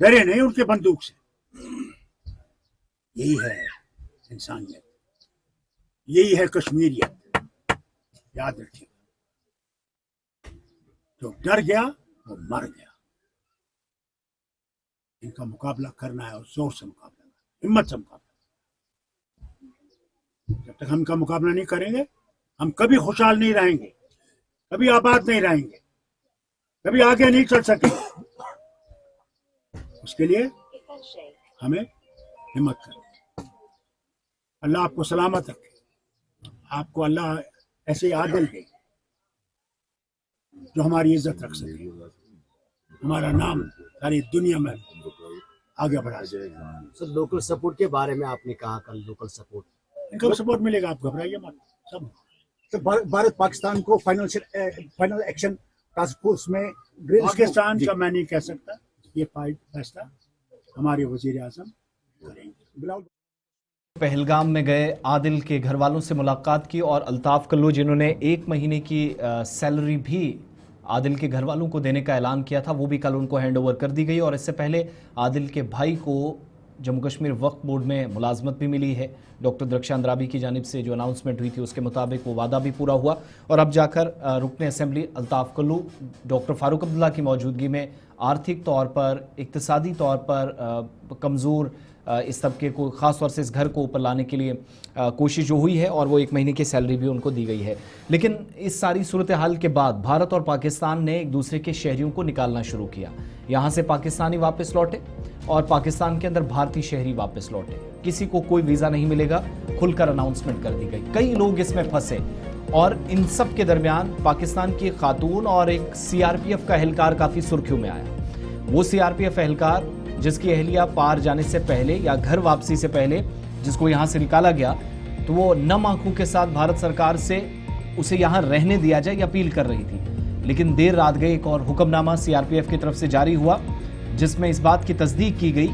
डरे नहीं, उनके बंदूक से। यही है इंसानियत, यही है कश्मीरियत। याद रखिएगा, जो डर गया वो मर गया। इनका मुकाबला करना है और जोर से मुकाबला करना, हिम्मत से मुकाबला। जब तक हम इनका मुकाबला नहीं करेंगे हम कभी खुशहाल नहीं रहेंगे, कभी आबाद नहीं रहेंगे, कभी आगे नहीं चल सकेंगे। उसके लिए हमें हिम्मत करनी। अल्लाह आपको सलामत रखे, आपको अल्लाह ऐसे आदिल दे जो हमारी इज्जत रख सके, हमारा नाम सारी दुनिया में आगे बढ़ा सके। सर, लोकल सपोर्ट के बारे में आपने कहा कल, लोकल सपोर्ट, इनका सपोर्ट मिलेगा, आप घबराइए मत। सब तो भारत पाकिस्तान को फाइनल एक्शन टास्क फोर्स में पाकिस्तान का मैं नहीं कह सकता, ये फैसला हमारे वजीर आजम करेंगे। पहलगाम में गए आदिल के घर वालों से मुलाकात की और अल्ताफ कल्लू जिन्होंने 1 महीने की सैलरी भी आदिल के घर वालों को देने का ऐलान किया था, वो भी कल उनको हैंड ओवर कर दी गई। और इससे पहले आदिल के भाई को जम्मू कश्मीर वक्फ बोर्ड में मुलाजमत भी मिली है। डॉक्टर दरख्शान अंद्राबी की जानिब से जो अनाउंसमेंट हुई थी उसके मुताबिक वो वादा भी पूरा हुआ और अब जाकर रुकन असेंबली अल्ताफ कल्लू डॉक्टर फारूक अब्दुल्ला की मौजूदगी में आर्थिक तौर पर, इक्तिसादी तौर पर कमज़ोर इस तबके को, ख़ास तौर से इस घर को ऊपर लाने के लिए कोशिश जो हुई है और वो 1 महीने की सैलरी भी उनको दी गई है। लेकिन इस सारी सूरत हाल के बाद भारत और पाकिस्तान ने एक दूसरे के शहरियों को निकालना शुरू किया। यहाँ से पाकिस्तानी वापस लौटे और पाकिस्तान के अंदर भारतीय शहरी वापस लौटे। किसी को कोई वीज़ा नहीं मिलेगा, खुलकर अनाउंसमेंट कर दी गई। कई लोग इसमें फंसे और इन सब के दरमियान पाकिस्तान की खातून और एक CRPF का एहलकार काफ़ी सुर्खियों में आया। वो CRPF एहलकार जिसकी अहलिया पार जाने से पहले या घर वापसी से पहले जिसको यहाँ से निकाला गया, तो वो नम आंखों के साथ भारत सरकार से उसे यहाँ रहने दिया जाए या अपील कर रही थी। लेकिन देर रात गई एक और हुक्मनामा CRPF की तरफ से जारी हुआ जिसमें इस बात की तस्दीक की गई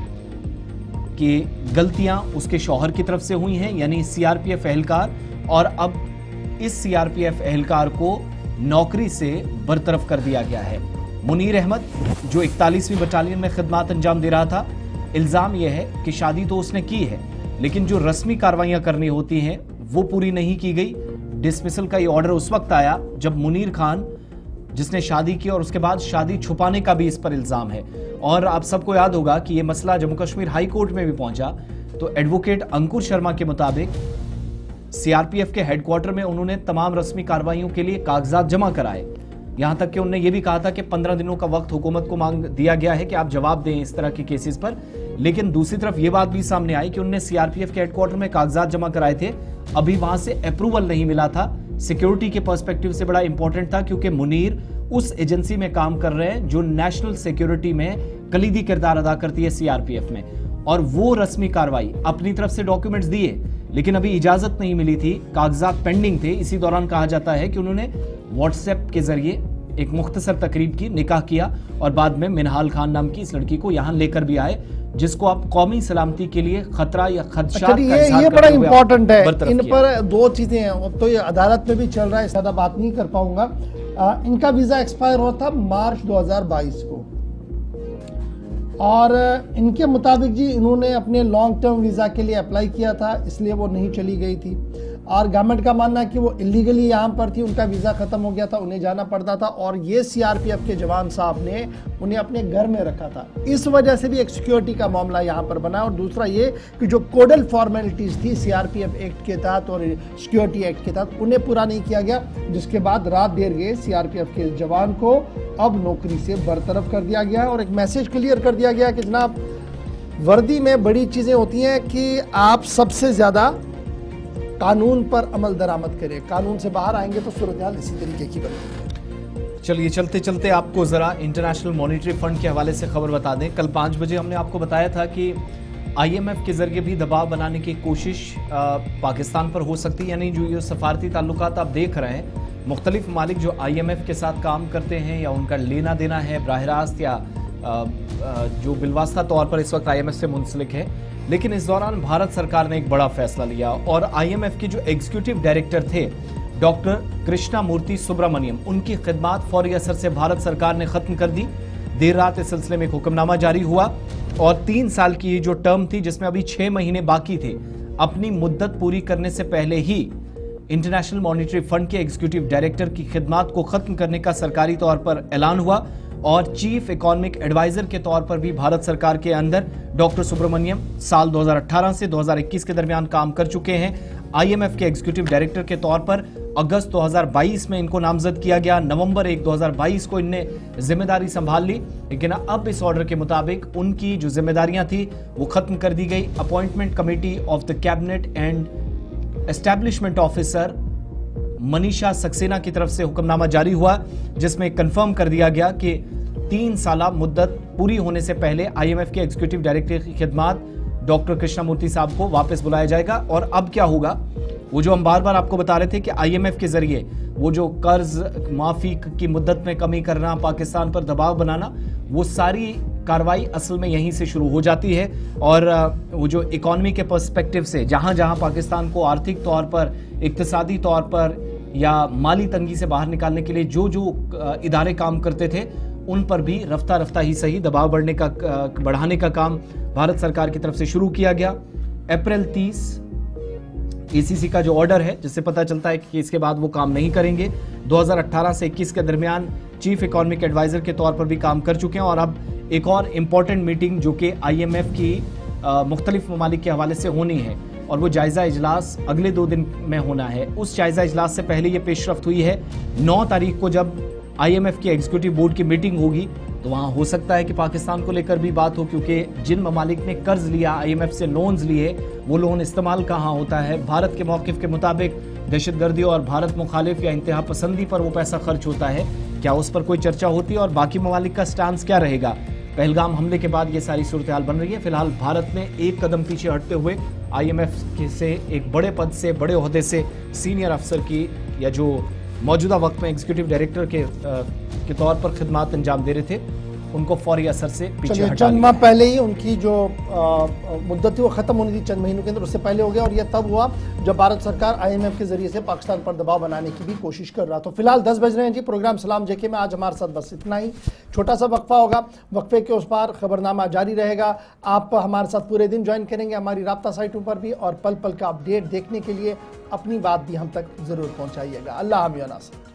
कि गलतियां उसके शौहर की तरफ से हुई हैं, यानी CRPF एहलकार, और अब इस CRPF एहलकार को नौकरी से बरतरफ कर दिया गया है। मुनीर अहमद जो 41वीं बटालियन में खिदमत अंजाम दे रहा था, इल्जाम यह है कि शादी तो उसने की है लेकिन जो रस्मी कार्रवाइयां करनी होती हैं वो पूरी नहीं की गई। डिसमिसल का ये ऑर्डर उस वक्त आया जब मुनीर खान जिसने शादी की और उसके बाद शादी छुपाने का भी इस पर इल्जाम है। और आप सबको याद होगा कि यह मसला जम्मू कश्मीर हाई कोर्ट में भी पहुंचा तो एडवोकेट अंकुर शर्मा के मुताबिक सीआरपीएफ के हेडक्वार्टर में उन्होंने तमाम रस्मी कार्रवाइयों के लिए कागजात जमा कराए। यहां तक कि उन्होंने ये भी कहा था कि 15 दिनों का वक्त हुकूमत को मांग दिया गया है कि आप जवाब दें इस तरह के केसेस पर। लेकिन दूसरी तरफ ये बात भी सामने आई कि उन्होंने सीआरपीएफ के हेडक्वार्टर में कागजात जमा कराए थे, अभी वहां से अप्रूवल नहीं मिला था। सिक्योरिटी के पर्सपेक्टिव से बड़ा इंपॉर्टेंट था क्योंकि मुनीर उस एजेंसी में काम कर रहे हैं जो नेशनल सिक्योरिटी में कलीदी किरदार अदा करती है सीआरपीएफ में, और वो रस्मी कार्रवाई अपनी तरफ से डॉक्यूमेंट्स दिए लेकिन अभी इजाजत नहीं मिली थी, कागजात पेंडिंग थे। इसी दौरान कहा जाता है कि उन्होंने व्हाट्सएप के जरिए एक मुख्तसर तकरीब की, निकाह किया और बाद में मिनहाल खान नाम की इस लड़की को यहां लेकर भी आए जिसको आप कौमी सलामती के लिए खतरा या खदशात का इजहार ये बड़ा इंपॉर्टेंट है। बरतरफ इन किया। पर दो चीजें हैं, अब तो ये अदालत में भी चल रहा है, ज्यादा बात नहीं कर पाऊंगा। इनका वीजा एक्सपायर हुआ था मार्च 2022 को और इनके मुताबिक जी इन्होंने अपने लॉन्ग टर्म वीजा के लिए अप्लाई किया था, इसलिए वो नहीं चली गई थी। और गवर्नमेंट का मानना है कि वो इलीगली यहाँ पर थी, उनका वीज़ा ख़त्म हो गया था, उन्हें जाना पड़ता था और ये सीआरपीएफ के जवान साहब ने उन्हें अपने घर में रखा था। इस वजह से भी एक सिक्योरिटी का मामला यहाँ पर बना। और दूसरा ये कि जो कोडल फॉर्मेलिटीज़ थी सीआरपीएफ एक्ट के तहत और सिक्योरिटी एक्ट के तहत उन्हें पूरा नहीं किया गया, जिसके बाद रात देर गए सीआरपीएफ के जवान को अब नौकरी से बरतरफ कर दिया गया और एक मैसेज क्लियर कर दिया गया कि जनाब वर्दी में बड़ी चीज़ें होती हैं कि आप सबसे ज़्यादा कानून पर अमल दरामद करें, कानून से बाहर आएंगे तो सूरत हाल इसी तरीके की बनेगी। चलिए चलते चलते आपको जरा इंटरनेशनल मॉनिटरी फंड के हवाले से खबर बता दें। कल 5 बजे हमने आपको बताया था कि आईएमएफ के जरिए भी दबाव बनाने की कोशिश पाकिस्तान पर हो सकती है, यानी जो ये सफारती ताल्लुकात आप देख रहे हैं, मुख्तलिफ ममालिक जो आईएमएफ के साथ काम करते हैं या उनका लेना देना है बराह रास्त या जो बिलवास्ता तौर पर इस वक्त आईएमएफ से मुंसलिक है। लेकिन इस दौरान भारत सरकार ने एक बड़ा फैसला लिया और आईएमएफ के जो एग्जीक्यूटिव डायरेक्टर थे डॉक्टर कृष्णा मूर्ति सुब्रमण्यम, उनकी खिदमत फौरी असर से भारत सरकार ने खत्म कर दी। देर रात इस सिलसिले में एक हुक्मनामा जारी हुआ और 3 साल की जो टर्म थी जिसमें अभी 6 महीने बाकी थे, अपनी मुद्दत पूरी करने से पहले ही इंटरनेशनल मॉनिटरी फंड के एग्जीक्यूटिव डायरेक्टर की खिदमत को खत्म करने का सरकारी तौर पर ऐलान हुआ और चीफ इकोनॉमिक एडवाइजर के तौर पर भी भारत सरकार के अंदर डॉक्टर सुब्रमण्यम साल 2018 से 2021 के दरमियान काम कर चुके हैं। आईएमएफ के एग्जीक्यूटिव डायरेक्टर के तौर पर अगस्त 2022 में इनको नामजद किया गया, नवंबर 1, 2022 को इनने जिम्मेदारी संभाल ली। लेकिन अब इस ऑर्डर के मुताबिक उनकी जो जिम्मेदारियां थी वो खत्म कर दी गई। Appointment committee of the cabinet and establishment officer Manisha Saxena की तरफ से हुक्मनामा जारी हुआ जिसमें कंफर्म कर दिया गया कि 3 साल मुद्दत पूरी होने से पहले आईएमएफ के एग्जीक्यूटिव डायरेक्टर की खिदमत डॉक्टर कृष्णमूर्ति साहब को वापस बुलाया जाएगा। और अब क्या होगा, वो जो हम बार बार आपको बता रहे थे कि आईएमएफ के जरिए वो जो कर्ज माफी की मुद्दत में कमी करना, पाकिस्तान पर दबाव बनाना, वो सारी कार्रवाई असल में यहीं से शुरू हो जाती है। और वो जो इकोनॉमी के पर्सपेक्टिव से जहां जहां पाकिस्तान को आर्थिक तौर पर, इक्तिसादी तौर पर या माली तंगी से बाहर निकालने के लिए जो जो इदारे काम करते थे उन पर भी रफ्ता रफ्ता ही सही दबाव बढ़ाने का काम भारत सरकार की तरफ से शुरू किया गया। अप्रैल 30 एसीसी का जो ऑर्डर है जिससे पता चलता है कि इसके बाद वो काम नहीं करेंगे। 2018 से 21 के दरमियान चीफ इकोनॉमिक एडवाइजर के तौर पर भी काम कर चुके हैं। और अब एक और इम्पॉर्टेंट मीटिंग जो कि आईएमएफ की मुख्तलिफ ममालिक के हवाले से होनी है और वो जायजा इजलास अगले 2 दिन में होना है। उस जायजा इजलास से पहले ये पेशरफ्त हुई है 9 तारीख को जब आईएमएफ की एग्जीक्यूटिव बोर्ड की मीटिंग होगी तो वहां हो सकता है कि पाकिस्तान को लेकर भी बात हो, क्योंकि जिन ममालिक ने कर्ज लिया, आईएमएफ से लोन्स लिए, वो लोन इस्तेमाल कहाँ होता है। भारत के मौक़िफ़ के मुताबिक दहशतगर्दी और भारत मुखालिफ या इंतहा पसंदी पर वो पैसा खर्च होता है, क्या उस पर कोई चर्चा होती है और बाकी ममालिक का स्टांस क्या रहेगा। पहलगाम हमले के बाद ये सारी सूरत हाल बन रही है। फिलहाल भारत ने एक कदम पीछे हटते हुए आईएमएफ से एक बड़े पद से, बड़े ओहदे से सीनियर अफसर की या जो मौजूदा वक्त में एग्जीक्यूटिव डायरेक्टर के तौर पर खिदमत अंजाम दे रहे थे उनको फौरी असर से पीछे चलिए, हटा चंद लिया माह है। पहले ही उनकी जो मुद्दत थी वो खत्म होनी थी, चंद महीनों के अंदर, उससे पहले हो गया। और ये तब हुआ जब भारत सरकार IMF के जरिए से पाकिस्तान पर दबाव बनाने की भी कोशिश कर रहा। तो फिलहाल 10 बज रहे हैं जी। प्रोग्राम सलाम जेके में आज हमारे साथ बस इतना ही। छोटा सा वक्फा होगा, वक्फे के उस पार खबरनामा जारी रहेगा। आप हमारे साथ पूरे दिन ज्वाइन करेंगे हमारी राब्ता साइटों पर भी, और पल पल का अपडेट देखने के लिए अपनी बात भी हम तक जरूर पहुंचाइएगा। अल्लाह हाफ़िज़।